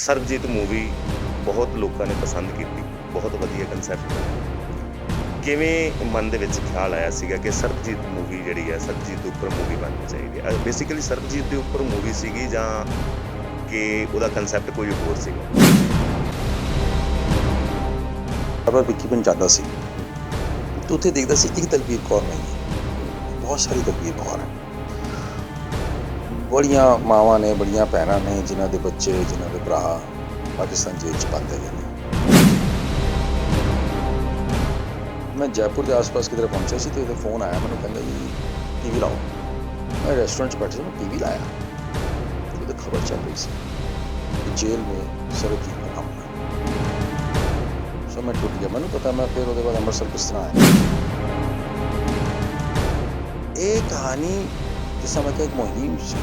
Sarabjit movie ਬਹੁਤ ਲੋਕਾਂ ਨੇ ਪਸੰਦ ਕੀਤੀ, ਬਹੁਤ ਵਧੀਆ ਕਨਸੈਪਟ ਬਣਿਆ। ਕਿਵੇਂ ਮਨ ਦੇ ਵਿੱਚ ਖਿਆਲ ਆਇਆ ਸੀਗਾ ਕਿ ਸਰਬਜੀਤ ਮੂਵੀ ਜਿਹੜੀ ਹੈ, ਸਰਬਜੀਤ ਦੇ ਉੱਪਰ ਮੂਵੀ ਬਣਨੀ ਚਾਹੀਦੀ ਹੈ? ਬੇਸਿਕਲੀ ਸਰਬਜੀਤ ਦੇ ਉੱਪਰ ਮੂਵੀ ਸੀਗੀ ਜਾਂ ਕਿ ਉਹਦਾ ਕਨਸੈਪਟ ਕੋਈ ਹੋਰ ਸੀਗਾ? ਬਾਬਾ ਵਿੱਕੀ ਬਣ ਜਾਂਦਾ ਸੀ ਤੇ ਉੱਥੇ ਦੇਖਦਾ ਸੀ ਇੱਕ ਦਲਬੀਰ ਕੌਰ ਨਹੀਂ ਹੈ, ਬਹੁਤ ਸਾਰੀ ਦਲਬੀਰ ਕੌਰ ਹੈ। ਬੜੀਆਂ ਮਾਵਾਂ ਨੇ, ਬੜੀਆਂ ਭੈਣਾਂ ਨੇ ਜਿਨ੍ਹਾਂ ਦੇ ਬੱਚੇ, ਜਿਨ੍ਹਾਂ ਦੇ ਭਰਾ ਪਾਕਿਸਤਾਨ ਜੇਲ੍ਹ 'ਚ ਬੰਦ ਹੈਗੇ ਨੇ। ਮੈਂ ਜੈਪੁਰ ਦੇ ਆਸ-ਪਾਸ ਕਿਧਰੇ ਪਹੁੰਚਿਆ ਸੀ ਤੇ ਉਹਦਾ ਫੋਨ ਆਇਆ, ਮੈਨੂੰ ਕਹਿੰਦਾ ਜੀ ਟੀਵੀ ਲਾਓ। ਮੈਂ ਰੈਸਟੋਰੈਂਟ 'ਚ ਬੈਠੇ ਸੀ, ਮੈਂ ਟੀਵੀ ਲਾਇਆ ਤੇ ਉਹਦੀ ਖਬਰ ਚੱਲ ਰਹੀ ਸੀ ਕਿ ਜੇਲ੍ਹ में ਸਰਬਜੀਤ का हमला। ਸੋ ਮੈਂ ਟੁੱਟ ਗਿਆ, ਮੈਨੂੰ ਪਤਾ। ਮੈਂ ਫਿਰ ਉਹਦੇ ਬਾਅਦ ਅੰਮ੍ਰਿਤਸਰ ਕਿਸ ਤਰ੍ਹਾਂ ਆਇਆ। ਇਹ ਕਹਾਣੀ ਜਿਸ ਸਮੇਂ ਕਿ ਇੱਕ ਮੁਹਿੰਮ ਸੀ,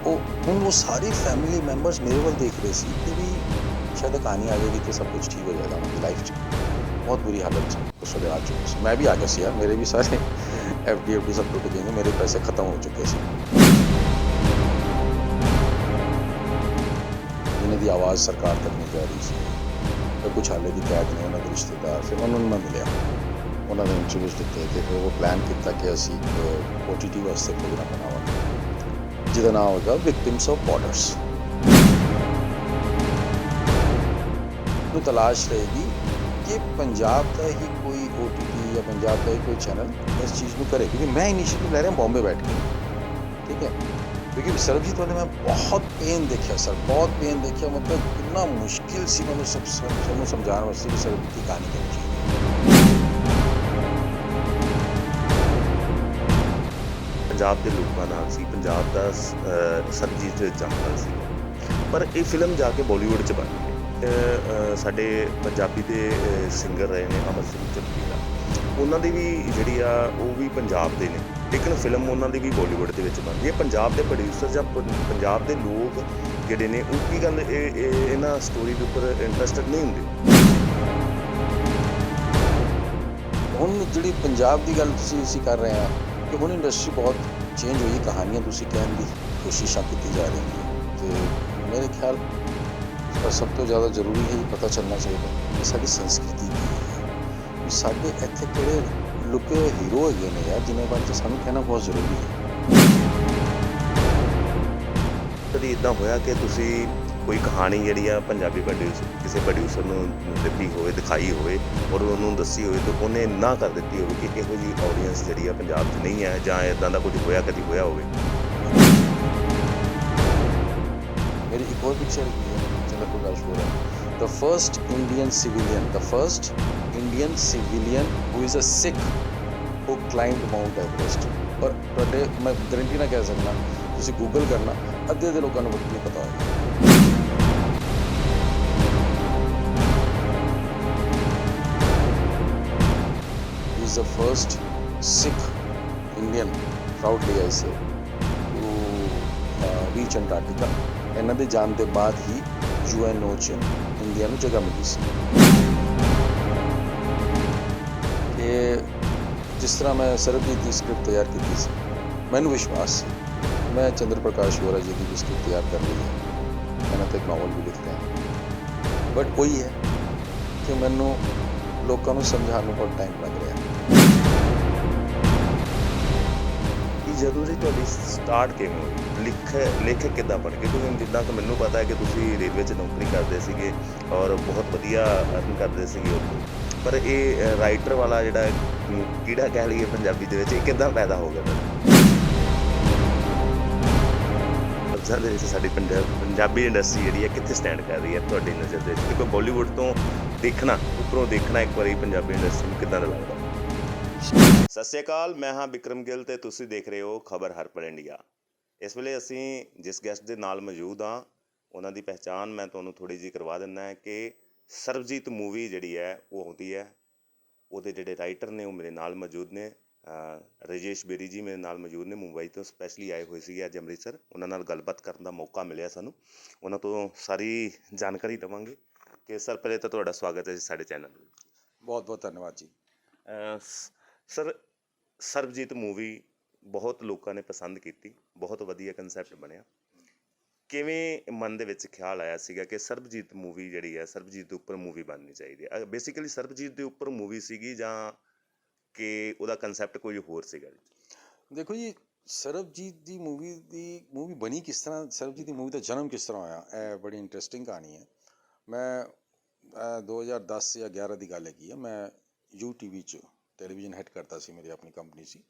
ਉਹ ਸਾਰੇ ਫੈਮਿਲੀ ਮੈਂਬਰਸ ਮੇਰੇ ਵੱਲ ਦੇਖ ਰਹੇ ਸੀ ਕਿ ਵੀ ਸ਼ਾਇਦ ਕਹਾਣੀ ਆ ਜਾਏਗੀ ਤੇ ਸਭ ਕੁਝ ਠੀਕ ਹੋ ਜਾਏਗਾ। उनकी लाइफ 'ਚ बहुत बुरी हालत 'ਚ उस ਵੇਲੇ आ चुकी ਸੀ। मैं भी आ गया ਸੀ यार, मेरे भी सारे FD सब टूट गए थे, मेरे पैसे खत्म हो चुके ਸੀ। जिन्हें दी आवाज़ सरकार तक नहीं जा रही ਸੀ ਤੇ ਕੁਝ ਹਾਲੇ ਦੀ ਕੈਦ ਨੇ, ਉਹਨਾਂ ਦੇ ਰਿਸ਼ਤੇਦਾਰ। ਫਿਰ ਉਹਨਾਂ ਨੂੰ ਮੈਂ ਮਿਲਿਆ, ਉਹਨਾਂ ਦੇ ਇੰਟਰਵਿਊਜ਼ ਦਿੱਤੇ ਤੇ ਫਿਰ ਉਹ ਪਲਾਨ ਕੀਤਾ ਕਿ ਅਸੀਂ ਇੱਕ OTT ਵਾਸਤੇ ਪ੍ਰੋਗਰਾਮ ਬਣਾਵਾਂਗੇ ਜਿਹਦਾ ਨਾਮ ਹੋਵੇਗਾ ਵਿਕਟਿਮਸ ਆਫ ਬਾਰਡਰਸ। ਨੂੰ ਤਲਾਸ਼ ਰਹੇਗੀ ਕਿ ਪੰਜਾਬ ਦਾ ਹੀ ਕੋਈ OTT ਜਾਂ ਪੰਜਾਬ ਦਾ ਹੀ ਕੋਈ ਚੈਨਲ ਇਸ ਚੀਜ਼ ਨੂੰ ਕਰੇ, क्योंकि मैं इनिशियली ले रहा बॉम्बे बैठ के, ठीक है। क्योंकि ਸਰਬਜੀਤ ਵਾਲੇ ਮੈਂ ਬਹੁਤ ਪੇਨ ਦੇਖਿਆ ਸਰ, ਬਹੁਤ ਪੇਨ ਦੇਖਿਆ। ਮਤਲਬ ਕਿੰਨਾ ਮੁਸ਼ਕਿਲ ਸੀ ਮੈਨੂੰ ਸਭ ਨੂੰ ਸਮਝਾਉਣ ਵਾਸਤੇ ਕਿ ਸਰਬਜੀਤ ਦੀ ਕਹਾਣੀ ਕਿਹੜੀ ਚੀਜ਼ ਪੰਜਾਬ ਦੇ ਲੋਕਾਂ ਨਾਲ ਸੀ, ਪੰਜਾਬ ਦਾ ਸਰਬਜੀਤ ਜੰਮਪਲ ਸੀ। ਪਰ ਇਹ ਫਿਲਮ ਜਾ ਕੇ ਬਾਲੀਵੁੱਡ 'ਚ ਬਣ ਗਈ। ਸਾਡੇ ਪੰਜਾਬੀ ਦੇ ਸਿੰਗਰ ਰਹੇ ਨੇ ਅਮਰ ਸਿੰਘ ਚਮਕੀਲਾ, ਉਹਨਾਂ ਦੀ ਵੀ ਜਿਹੜੀ ਆ ਉਹ ਵੀ ਪੰਜਾਬ ਦੇ ਨੇ, ਲੇਕਿਨ ਫਿਲਮ ਉਹਨਾਂ ਦੀ ਵੀ ਬਾਲੀਵੁੱਡ ਦੇ ਵਿੱਚ ਬਣ ਗਈ ਹੈ। ਪੰਜਾਬ ਦੇ ਪ੍ਰੋਡਿਊਸਰ ਜਾਂ ਪੰਜਾਬ ਦੇ ਲੋਕ ਜਿਹੜੇ ਨੇ ਉਹ ਕੀ ਗੱਲ ਇਹਨਾਂ ਸਟੋਰੀ ਦੇ ਉੱਪਰ ਇੰਟਰਸਟਡ ਨਹੀਂ ਹੁੰਦੇ। ਹੁਣ ਜਿਹੜੀ ਪੰਜਾਬ ਦੀ ਗੱਲ ਅਸੀਂ ਕਰ ਰਹੇ ਹਾਂ ਕਿ ਹੁਣ ਇੰਡਸਟਰੀ ਬਹੁਤ ਚੇਂਜ ਹੋਈ, ਕਹਾਣੀਆਂ ਤੁਸੀਂ ਕਹਿਣ ਦੀ ਕੋਸ਼ਿਸ਼ਾਂ ਕੀਤੀ ਜਾ ਰਹੀਆਂ ਤੇ ਮੇਰੇ ਖਿਆਲ ਪਰ ਸਭ ਤੋਂ ਜ਼ਿਆਦਾ ਜ਼ਰੂਰੀ ਹੈ ਇਹ ਪਤਾ ਚੱਲਣਾ ਚਾਹੀਦਾ ਕਿ ਸਾਡੀ ਸੰਸਕ੍ਰਿਤੀ ਕੀ ਹੈ, ਵੀ ਸਾਡੇ ਇੱਥੇ ਕਿਹੜੇ ਲੁਕੇ ਹੋਏ ਹੀਰੋ ਹੈਗੇ ਨੇ ਯਾਰ, ਜਿਨ੍ਹਾਂ ਬਾਰੇ ਤਾਂ ਸਾਨੂੰ ਕਹਿਣਾ ਬਹੁਤ ਜ਼ਰੂਰੀ ਹੈ। ਕਦੀ ਇੱਦਾਂ ਹੋਇਆ ਕਿ ਤੁਸੀਂ ਕੋਈ ਕਹਾਣੀ ਜਿਹੜੀ ਆ ਪੰਜਾਬੀ ਕਿਸੇ ਪ੍ਰੋਡਿਊਸਰ ਨੂੰ ਦਿੱਤੀ ਹੋਵੇ, ਦਿਖਾਈ ਹੋਵੇ ਔਰ ਉਹਨੂੰ ਦੱਸੀ ਹੋਵੇ ਤਾਂ ਉਹਨੇ ਨਾ ਕਰ ਦਿੱਤੀ ਹੋਵੇ ਕਿ ਇਹੋ ਜਿਹੀ ਆਡੀਅנס ਜਿਹੜੀ ਆ ਪੰਜਾਬ 'ਚ ਨਹੀਂ ਹੈ, ਜਾਂ ਇੱਦਾਂ ਦਾ ਕੁਝ ਹੋਇਆ, ਕਦੀ ਹੋਇਆ ਹੋਵੇ? ਮੇਰੀ ਇੱਕ ਹੋਰ ਪਿਕਚਰ ਹੈਗੀ ਹੈ Chandra Prakash Vora, the first Indian civilian who is a Sikh who climbed Mount Everest। ਪਰ ਤੁਹਾਡੇ ਮੈਂ ਗਰੰਟੀ ਨਾ ਕਹਿ ਸਕਦਾ, ਤੁਸੀਂ ਗੂਗਲ ਕਰਨਾ, ਅੱਧੇ ਦੇ ਲੋਕਾਂ ਨੂੰ ਨਹੀਂ ਪਤਾ ਹੋਏਗਾ। He is the first Sikh Indian, proudly I say, to reach Antarctica। ਇਹਨਾਂ ਦੇ ਜਾਣ ਦੇ ਬਾਅਦ ਹੀ UNO 'ਚ ਇੰਡੀਆ ਨੂੰ ਜਗ੍ਹਾ ਮਿਲੀ ਸੀ। ਕਿ ਜਿਸ ਤਰ੍ਹਾਂ ਮੈਂ ਸਰਬਜੀਤ ਦੀ ਸਕ੍ਰਿਪਟ ਤਿਆਰ ਕੀਤੀ ਸੀ, ਮੈਨੂੰ ਵਿਸ਼ਵਾਸ ਸੀ ਮੈਂ ਚੰਦਰ ਪ੍ਰਕਾਸ਼ ਵੋਰਾ ਜੀ ਦੀ ਵੀ ਸਕ੍ਰਿਪਟ ਤਿਆਰ ਕਰ ਲਈ ਹੈ, ਇਹਨਾਂ ਤੇ ਇੱਕ ਨਾਵਲ ਵੀ ਲਿਖ ਰਿਹਾ। ਬਟ ਉਹੀ ਹੈ ਕਿ ਮੈਨੂੰ ਲੋਕਾਂ ਨੂੰ ਸਮਝਾਉਣ ਨੂੰ ਬਹੁਤ ਟਾਈਮ ਲੱਗ ਰਿਹਾ। ਜਦੋਂ ਦੀ ਤੁਹਾਡੀ ਸਟਾਰਟ ਕਿਵੇਂ ਹੋਈ, ਲੇਖਕ ਕਿੱਦਾਂ ਬਣ ਗਏ? ਕਿਉਂਕਿ ਜਿੱਦਾਂ ਕਿ ਮੈਨੂੰ ਪਤਾ ਹੈ ਕਿ ਤੁਸੀਂ ਰੇਲਵੇ 'ਚ ਨੌਕਰੀ ਕਰਦੇ ਸੀਗੇ ਔਰ ਬਹੁਤ ਵਧੀਆ ਅਰਨ ਕਰਦੇ ਸੀਗੇ ਉੱਥੇ, ਪਰ ਇਹ ਰਾਈਟਰ ਵਾਲਾ ਜਿਹੜਾ ਕੀੜਾ ਕਹਿ ਲਈਏ ਪੰਜਾਬੀ ਦੇ ਵਿੱਚ, ਇਹ ਕਿੱਦਾਂ ਪੈਦਾ ਹੋ ਗਿਆ ਤੁਹਾਡੇ ਦੇ ਵਿੱਚ? ਸਾਡੀ ਪੰਜਾਬੀ ਇੰਡਸਟਰੀ ਜਿਹੜੀ ਹੈ ਕਿੱਥੇ ਸਟੈਂਡ ਕਰ ਰਹੀ ਹੈ ਤੁਹਾਡੀ ਨਜ਼ਰ ਦੇ ਵਿੱਚ? ਕਿਉਂਕਿ ਬਾਲੀਵੁੱਡ ਤੋਂ ਦੇਖਣਾ, ਉੱਪਰੋਂ ਦੇਖਣਾ ਇੱਕ ਵਾਰੀ ਪੰਜਾਬੀ ਇੰਡਸਟਰੀ ਨੂੰ ਕਿੱਦਾਂ ਦਾ ਲੱਗਦਾ? ਸਤਿ ਸ਼੍ਰੀ ਅਕਾਲ, ਮੈਂ ਹਾਂ ਬਿਕਰਮ ਗਿੱਲ ਤੇ ਤੁਸੀਂ ਦੇਖ ਰਹੇ ਹੋ ਖਬਰ ਹਰ ਪਲ ਇੰਡੀਆ। ਇਸ ਵੇਲੇ ਅਸੀਂ ਜਿਸ ਗੈਸਟ ਦੇ ਨਾਲ ਮੌਜੂਦ ਹਾਂ, ਉਹਨਾਂ ਦੀ ਪਹਿਚਾਣ ਮੈਂ ਤੁਹਾਨੂੰ ਥੋੜ੍ਹੀ ਜਿਹੀ ਕਰਵਾ ਦਿੰਦਾ ਹੈ ਕਿ ਸਰਬਜੀਤ ਮੂਵੀ ਜਿਹੜੀ ਹੈ ਉਹ ਆਉਂਦੀ ਹੈ, ਉਹਦੇ ਜਿਹੜੇ ਰਾਈਟਰ ਨੇ ਉਹ ਮੇਰੇ ਨਾਲ ਮੌਜੂਦ ਨੇ। ਰਾਜੇਸ਼ ਬੇਰੀ ਜੀ ਮੇਰੇ ਨਾਲ ਮੌਜੂਦ ਨੇ, ਮੁੰਬਈ ਤੋਂ ਸਪੈਸ਼ਲੀ ਆਏ ਹੋਏ ਸੀਗੇ ਅੱਜ ਅੰਮ੍ਰਿਤਸਰ। ਉਹਨਾਂ ਨਾਲ ਗੱਲਬਾਤ ਕਰਨ ਦਾ ਮੌਕਾ ਮਿਲਿਆ ਸਾਨੂੰ, ਉਹਨਾਂ ਤੋਂ ਸਾਰੀ ਜਾਣਕਾਰੀ ਦੇਵਾਂਗੇ। ਕਿ ਸਰ, ਪਹਿਲੇ ਤਾਂ ਤੁਹਾਡਾ ਸਵਾਗਤ ਹੈ ਜੀ ਸਾਡੇ ਚੈਨਲ। ਬਹੁਤ ਬਹੁਤ ਧੰਨਵਾਦ ਜੀ। ਸਰ, ਸਰਬਜੀਤ ਮੂਵੀ ਬਹੁਤ ਲੋਕਾਂ ਨੇ ਪਸੰਦ ਕੀਤੀ, ਬਹੁਤ ਵਧੀਆ ਕਨਸੈਪਟ ਬਣਿਆ। ਕਿਵੇਂ ਮਨ ਦੇ ਵਿੱਚ ਖਿਆਲ ਆਇਆ ਸੀਗਾ ਕਿ ਸਰਬਜੀਤ ਮੂਵੀ ਜਿਹੜੀ ਹੈ ਸਰਬਜੀਤ ਦੇ ਉੱਪਰ ਮੂਵੀ ਬਣਨੀ ਚਾਹੀਦੀ ਹੈ? ਬੇਸਿਕਲੀ ਸਰਬਜੀਤ ਦੇ ਉੱਪਰ ਮੂਵੀ ਸੀਗੀ ਜਾਂ ਕਿ ਉਹਦਾ ਕਨਸੈਪਟ ਕੋਈ ਹੋਰ ਸੀਗਾ ਜੀ? ਦੇਖੋ ਜੀ, ਸਰਬਜੀਤ ਦੀ ਮੂਵੀ ਬਣੀ ਕਿਸ ਤਰ੍ਹਾਂ, ਸਰਬਜੀਤ ਦੀ ਮੂਵੀ ਦਾ ਜਨਮ ਕਿਸ ਤਰ੍ਹਾਂ ਹੋਇਆ, ਇਹ ਬੜੀ ਇੰਟਰਸਟਿੰਗ ਕਹਾਣੀ ਹੈ। ਮੈਂ 2010 ਜਾਂ 11 ਦੀ ਗੱਲ ਹੈਗੀ ਆ। ਮੈਂ UTV 'ਚ ਟੈਲੀਵਿਜ਼ਨ ਹੈਡ ਕਰਦਾ ਸੀ, ਮੇਰੀ ਆਪਣੀ ਕੰਪਨੀ ਸੀ।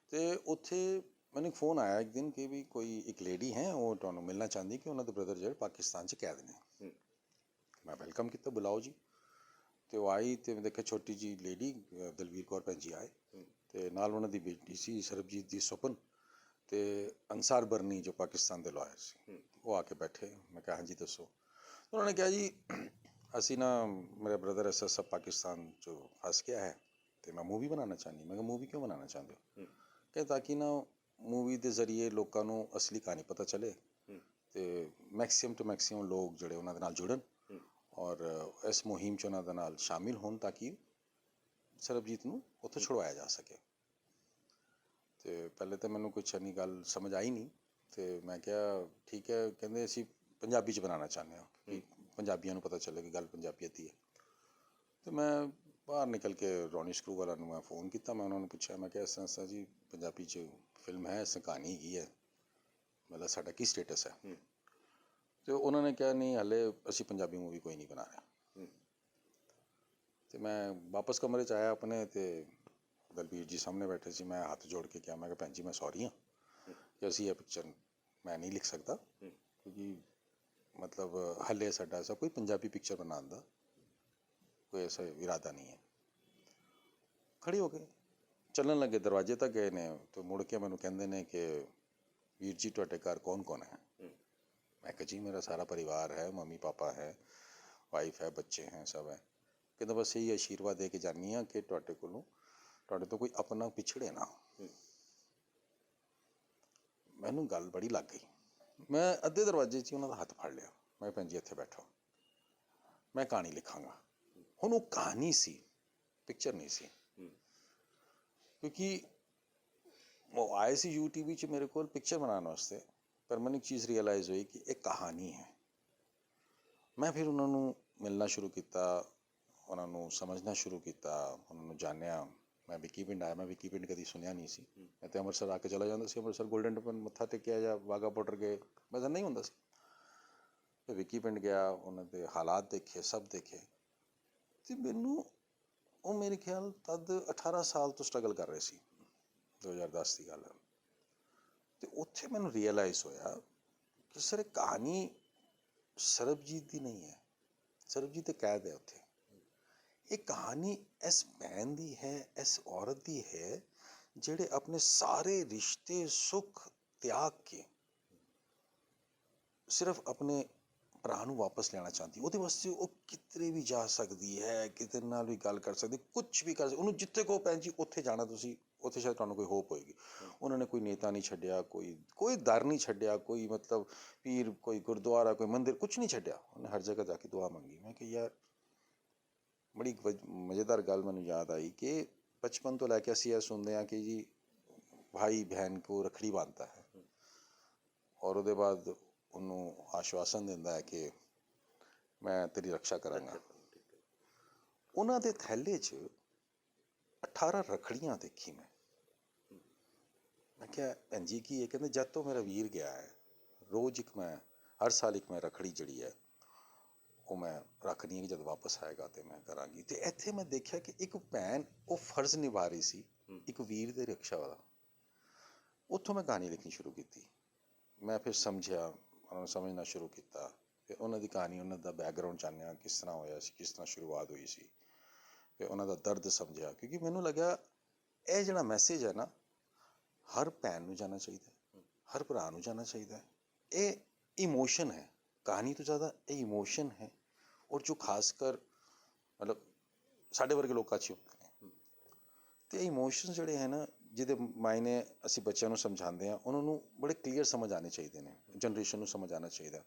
ਅਤੇ ਉੱਥੇ ਮੈਨੂੰ ਇੱਕ ਫ਼ੋਨ ਆਇਆ ਇੱਕ ਦਿਨ ਕਿ ਵੀ ਕੋਈ ਇੱਕ ਲੇਡੀ ਹੈ, ਉਹ ਤੁਹਾਨੂੰ ਮਿਲਣਾ ਚਾਹੁੰਦੀ ਕਿ ਉਹਨਾਂ ਦੇ ਬ੍ਰਦਰ ਜਿਹੜੇ ਪਾਕਿਸਤਾਨ 'ਚ ਕੈਦ ਨੇ। ਮੈਂ ਵੈਲਕਮ ਕੀਤਾ, ਬੁਲਾਓ ਜੀ। ਅਤੇ ਉਹ ਆਈ ਅਤੇ ਮੈਂ ਦੇਖਿਆ ਛੋਟੀ ਜਿਹੀ ਲੇਡੀ ਦਲਵੀਰ ਕੌਰ ਭੈਣ ਜੀ ਆਏ, ਅਤੇ ਨਾਲ ਉਹਨਾਂ ਦੀ ਬੇਟੀ ਸੀ ਸਰਬਜੀਤ ਦੀ ਸੁਪਨ, ਅਤੇ ਅੰਸਾਰ ਬਰਨੀ ਜੋ ਪਾਕਿਸਤਾਨ ਦੇ ਲਾਇਰ ਸੀ, ਉਹ ਆ ਕੇ ਬੈਠੇ। ਮੈਂ ਕਿਹਾ ਹਾਂਜੀ ਦੱਸੋ। ਉਹਨਾਂ ਨੇ ਕਿਹਾ ਜੀ ਅਸੀਂ ਨਾ, ਮੇਰਾ ਬ੍ਰਦਰ SSF ਪਾਕਿਸਤਾਨ 'ਚੋਂ ਫਸ ਗਿਆ ਹੈ ਅਤੇ ਮੈਂ ਮੂਵੀ ਬਣਾਉਣਾ ਚਾਹੁੰਦੀ। ਮੈਂ ਕਿਹਾ ਮੂਵੀ ਕਿਉਂ ਬਣਾਉਣਾ ਚਾਹੁੰਦੇ ਹੋ? ਕਿ ਤਾਂ ਕਿ ਨਾ ਮੂਵੀ ਦੇ ਜ਼ਰੀਏ ਲੋਕਾਂ ਨੂੰ ਅਸਲੀ ਕਹਾਣੀ ਪਤਾ ਚੱਲੇ ਅਤੇ ਮੈਕਸੀਮਮ ਤੋਂ ਮੈਕਸੀਮਮ ਲੋਕ ਜਿਹੜੇ ਉਹਨਾਂ ਦੇ ਨਾਲ ਜੁੜਨ ਔਰ ਇਸ ਮੁਹਿੰਮ 'ਚ ਉਹਨਾਂ ਦੇ ਨਾਲ ਸ਼ਾਮਿਲ ਹੋਣ ਤਾਂ ਕਿ ਸਰਬਜੀਤ ਨੂੰ ਉੱਥੋਂ ਛੁਡਵਾਇਆ ਜਾ ਸਕੇ। ਅਤੇ ਪਹਿਲੇ ਤਾਂ ਮੈਨੂੰ ਕੁਛ ਇੰਨੀ ਗੱਲ ਸਮਝ ਆਈ ਨਹੀਂ, ਅਤੇ ਮੈਂ ਕਿਹਾ ਠੀਕ ਹੈ। ਕਹਿੰਦੇ ਅਸੀਂ ਪੰਜਾਬੀ 'ਚ ਬਣਾਉਣਾ ਚਾਹੁੰਦੇ ਹਾਂ ਕਿ ਪੰਜਾਬੀਆਂ ਨੂੰ ਪਤਾ ਚੱਲੇ ਕਿ ਗੱਲ ਪੰਜਾਬੀਅਤ ਦੀ ਹੈ। ਅਤੇ ਮੈਂ ਬਾਹਰ ਨਿਕਲ ਕੇ ਰੋਨੀ ਸਕਰੂ ਵਾਲਾ ਨੂੰ ਮੈਂ ਫ਼ੋਨ ਕੀਤਾ। ਮੈਂ ਉਹਨਾਂ ਨੂੰ ਪੁੱਛਿਆ, ਮੈਂ ਕਿਹਾ ਇਸ ਤਰ੍ਹਾਂ ਜੀ ਪੰਜਾਬੀ 'ਚ ਫਿਲਮ ਹੈ, ਇਸ ਕਹਾਣੀ ਹੈਗੀ ਹੈ, ਮਤਲਬ ਸਾਡਾ ਕੀ ਸਟੇਟਸ ਹੈ? ਅਤੇ ਉਹਨਾਂ ਨੇ ਕਿਹਾ ਨਹੀਂ ਹਾਲੇ ਅਸੀਂ ਪੰਜਾਬੀ ਮੂਵੀ ਕੋਈ ਨਹੀਂ ਬਣਾ ਰਹੇ। ਅਤੇ ਮੈਂ ਵਾਪਸ ਕਮਰੇ 'ਚ ਆਇਆ ਆਪਣੇ, ਅਤੇ ਦਲਬੀਰ ਜੀ ਸਾਹਮਣੇ ਬੈਠੇ ਸੀ। ਮੈਂ ਹੱਥ ਜੋੜ ਕੇ ਕਿਹਾ, ਮੈਂ ਕਿਹਾ ਭੈਣ ਜੀ ਮੈਂ ਸੌਰੀ ਹਾਂ ਕਿ ਅਸੀਂ ਇਹ ਪਿਕਚਰ ਮੈਂ ਨਹੀਂ ਲਿਖ ਸਕਦਾ, ਕਿਉਂਕਿ ਮਤਲਬ ਹਾਲੇ ਸਾਡਾ ਐਸਾ ਕੋਈ ਪੰਜਾਬੀ ਪਿਕਚਰ ਬਣਾਉਣ ਦਾ ਕੋਈ ਐਸਾ ਇਰਾਦਾ ਨਹੀਂ ਹੈ। ਖੜੇ ਹੋ ਗਏ, ਚੱਲਣ ਲੱਗੇ, ਦਰਵਾਜ਼ੇ ਤੱਕ ਗਏ ਨੇ, ਅਤੇ ਮੁੜ ਕੇ ਮੈਨੂੰ ਕਹਿੰਦੇ ਨੇ ਕਿ ਵੀਰ ਜੀ ਤੁਹਾਡੇ ਘਰ ਕੌਣ ਕੌਣ ਹੈ? ਮੈਂ ਕਿਹਾ ਜੀ ਮੇਰਾ ਸਾਰਾ ਪਰਿਵਾਰ ਹੈ, ਮੰਮੀ ਪਾਪਾ ਹੈ, ਵਾਈਫ ਹੈ, ਬੱਚੇ हैं, सब है। ਕਹਿੰਦਾ ਬਸ ਇਹੀ ਆਸ਼ੀਰਵਾਦ ਦੇ ਕੇ ਜਾਂਦੀ ਹਾਂ ਕਿ ਤੁਹਾਡੇ ਤੋਂ ਕੋਈ ਆਪਣਾ ਪਿਛੜੇ ਨਾ। ਮੈਨੂੰ ਗੱਲ ਬੜੀ ਲੱਗ ਗਈ। ਮੈਂ ਅੱਧੇ ਦਰਵਾਜ਼ੇ 'ਚ ਹੀ ਉਹਨਾਂ ਦਾ ਹੱਥ ਫੜ ਲਿਆ। ਮੈਂ ਭੈਣ ਜੀ ਇੱਥੇ ਬੈਠੋ, ਮੈਂ ਕਹਾਣੀ ਲਿਖਾਂਗਾ। ਹੁਣ ਉਹ ਕਹਾਣੀ ਸੀ, ਪਿਕਚਰ ਨਹੀਂ ਸੀ, ਕਿਉਂਕਿ ਉਹ ਆਏ ਸੀ UTV 'ਚ ਮੇਰੇ ਕੋਲ ਪਿਕਚਰ ਬਣਾਉਣ ਵਾਸਤੇ, ਪਰ ਮੈਨੂੰ ਇੱਕ ਚੀਜ਼ ਰਿਅਲਾਈਜ਼ ਹੋਈ ਕਿ ਇਹ ਕਹਾਣੀ ਹੈ। ਮੈਂ ਫਿਰ ਉਹਨਾਂ ਨੂੰ ਮਿਲਣਾ ਸ਼ੁਰੂ ਕੀਤਾ, ਉਹਨਾਂ ਨੂੰ ਸਮਝਣਾ ਸ਼ੁਰੂ ਕੀਤਾ, ਉਹਨਾਂ ਨੂੰ ਜਾਣਿਆ। ਮੈਂ ਵਿੱਕੀ ਪਿੰਡ ਆਇਆ, ਮੈਂ ਵਿੱਕੀ ਪਿੰਡ ਕਦੀ ਸੁਣਿਆ ਨਹੀਂ ਸੀ। ਮੈਂ ਤਾਂ ਅੰਮ੍ਰਿਤਸਰ ਆ ਕੇ ਚਲਾ ਜਾਂਦਾ ਸੀ, ਅੰਮ੍ਰਿਤਸਰ ਗੋਲਡਨ ਟੈਂਪਲ ਮੱਥਾ ਟੇਕਿਆ ਜਾਂ ਵਾਹਗਾ ਬਾਰਡਰ ਗਏ, ਮੈਂ ਤਾਂ ਨਹੀਂ ਹੁੰਦਾ ਸੀ। ਫਿਰ ਵਿੱਕੀ ਪਿੰਡ ਗਿਆ, ਉਹਨਾਂ ਦੇ ਹਾਲਾਤ ਦੇਖੇ, ਸਭ ਦੇਖੇ, ਅਤੇ ਮੈਨੂੰ ਉਹ ਮੇਰੇ ਖਿਆਲ ਤਦ 18 ਸਾਲ ਤੋਂ ਸਟਰਗਲ ਕਰ ਰਹੇ ਸੀ, 2010 ਦੀ ਗੱਲ ਹੈ। ਅਤੇ ਉੱਥੇ ਮੈਨੂੰ ਰਿਅਲਾਈਜ਼ ਹੋਇਆ ਕਿ ਸਰ ਇਹ ਕਹਾਣੀ ਸਰਬਜੀਤ ਦੀ ਨਹੀਂ ਹੈ, ਸਰਬਜੀਤ ਤੇ ਕੈਦ ਹੈ ਉੱਥੇ। ਇਹ ਕਹਾਣੀ ਇਸ ਭੈਣ ਦੀ ਹੈ, ਇਸ ਔਰਤ ਦੀ ਹੈ ਜਿਹੜੇ ਆਪਣੇ ਸਾਰੇ ਰਿਸ਼ਤੇ ਸੁੱਖ ਤਿਆਗ ਕੇ ਸਿਰਫ ਆਪਣੇ ਭਰਾ ਨੂੰ ਵਾਪਸ ਲੈਣਾ ਚਾਹੁੰਦੀ। ਉਹਦੇ ਵਾਸਤੇ ਉਹ ਕਿਤੇ ਵੀ ਜਾ ਸਕਦੀ ਹੈ, ਕਿਤੇ ਨਾਲ ਵੀ ਗੱਲ ਕਰ ਸਕਦੀ, ਕੁਛ ਵੀ ਕਰ ਸਕਦੀ। ਉਹਨੂੰ ਜਿੱਥੇ ਕਹੋ ਭੈਣ ਜੀ ਉੱਥੇ ਜਾਣਾ ਤੁਸੀਂ, ਉੱਥੇ ਸ਼ਾਇਦ ਤੁਹਾਨੂੰ ਕੋਈ ਹੋਪ ਹੋਏਗੀ। ਉਹਨਾਂ ਨੇ ਕੋਈ ਨੇਤਾ ਨਹੀਂ ਛੱਡਿਆ, ਕੋਈ ਦਰ ਨਹੀਂ ਛੱਡਿਆ, ਕੋਈ ਮਤਲਬ ਪੀਰ, ਕੋਈ ਗੁਰਦੁਆਰਾ, ਕੋਈ ਮੰਦਿਰ, ਕੁਛ ਨਹੀਂ ਛੱਡਿਆ। ਉਹਨੇ ਹਰ ਜਗ੍ਹਾ ਜਾ ਕੇ ਦੁਆ ਮੰਗੀ। ਮੈਂ ਕਿਹਾ ਯਾਰ ਬੜੀ ਮਜ਼ੇਦਾਰ ਗੱਲ ਮੈਨੂੰ ਯਾਦ ਆਈ ਕਿ ਬਚਪਨ ਤੋਂ ਲੈ ਕੇ ਅਸੀਂ ਇਹ ਸੁਣਦੇ ਹਾਂ ਕਿ ਜੀ ਭਾਈ ਬਹਿਨ ਕੋ ਰੱਖੜੀ ਬਾਂਧਤਾ ਹੈ, ਔਰ ਉਹਦੇ ਬਾਅਦ ਉਹਨੂੰ ਆਸ਼ਵਾਸਨ ਦਿੰਦਾ ਹੈ ਕਿ ਮੈਂ ਤੇਰੀ ਰੱਖਿਆ ਕਰਾਂਗਾ। ਉਹਨਾਂ ਦੇ ਥੈਲੇ 'ਚ 18 ਰੱਖੜੀਆਂ ਦੇਖੀ ਮੈਂ ਕਿਹਾ ਭੈਣ ਜੀ ਕੀ ਇਹ? ਕਹਿੰਦੇ ਜਦ ਤੋਂ ਮੇਰਾ ਵੀਰ ਗਿਆ ਹੈ, ਰੋਜ਼ ਹਰ ਸਾਲ ਇੱਕ ਮੈਂ ਰੱਖੜੀ ਜਿਹੜੀ ਹੈ ਉਹ ਮੈਂ ਰੱਖਦੀ ਹਾਂ ਕਿ ਜਦ ਵਾਪਸ ਆਏਗਾ ਤਾਂ ਮੈਂ ਕਰਾਂਗੀ। ਅਤੇ ਇੱਥੇ ਮੈਂ ਦੇਖਿਆ ਕਿ ਇੱਕ ਭੈਣ ਉਹ ਫਰਜ਼ ਨਿਭਾ ਰਹੀ ਸੀ ਇੱਕ ਵੀਰ ਦੇ ਰਕਸ਼ਾ ਵਾਲਾ। ਉੱਥੋਂ ਮੈਂ ਕਹਾਣੀ ਲਿਖਣੀ ਸ਼ੁਰੂ ਕੀਤੀ। ਮੈਂ ਫਿਰ ਸਮਝਿਆ, ਉਹਨਾਂ ਨੂੰ ਸਮਝਣਾ ਸ਼ੁਰੂ ਕੀਤਾ, ਫਿਰ ਉਹਨਾਂ ਦੀ ਕਹਾਣੀ, ਉਹਨਾਂ ਦਾ ਬੈਕਗਰਾਊਂਡ ਜਾਣਿਆ, ਕਿਸ ਤਰ੍ਹਾਂ ਹੋਇਆ ਸੀ, ਕਿਸ ਤਰ੍ਹਾਂ ਸ਼ੁਰੂਆਤ ਹੋਈ ਸੀ, ਫਿਰ ਉਹਨਾਂ ਦਾ ਦਰਦ ਸਮਝਿਆ। ਕਿਉਂਕਿ ਮੈਨੂੰ ਲੱਗਿਆ ਇਹ ਜਿਹੜਾ ਮੈਸੇਜ ਹੈ ਨਾ, ਹਰ ਭੈਣ ਨੂੰ ਜਾਣਾ ਚਾਹੀਦਾ, ਹਰ ਭਰਾ ਨੂੰ ਜਾਣਾ ਚਾਹੀਦਾ। ਇਹ ਇਮੋਸ਼ਨ ਹੈ, ਕਹਾਣੀ ਤੋਂ ਜ਼ਿਆਦਾ ਇਹ ਇਮੋਸ਼ਨ ਹੈ। ਔਰ ਜੋ ਖਾਸ ਕਰ ਮਤਲਬ ਸਾਡੇ ਵਰਗੇ ਲੋਕਾਂ 'ਚ ਹੁੰਦੇ ਨੇ, ਅਤੇ ਇਮੋਸ਼ਨਸ ਜਿਹੜੇ ਹੈ ਨਾ, ਜਿਹਦੇ ਮਾਇਨੇ ਅਸੀਂ ਬੱਚਿਆਂ ਨੂੰ ਸਮਝਾਉਂਦੇ ਹਾਂ, ਉਹਨਾਂ ਨੂੰ ਬੜੇ ਕਲੀਅਰ ਸਮਝ ਆਉਣੇ ਚਾਹੀਦੇ ਨੇ, ਜਨਰੇਸ਼ਨ ਨੂੰ ਸਮਝ ਆਉਣਾ ਚਾਹੀਦਾ।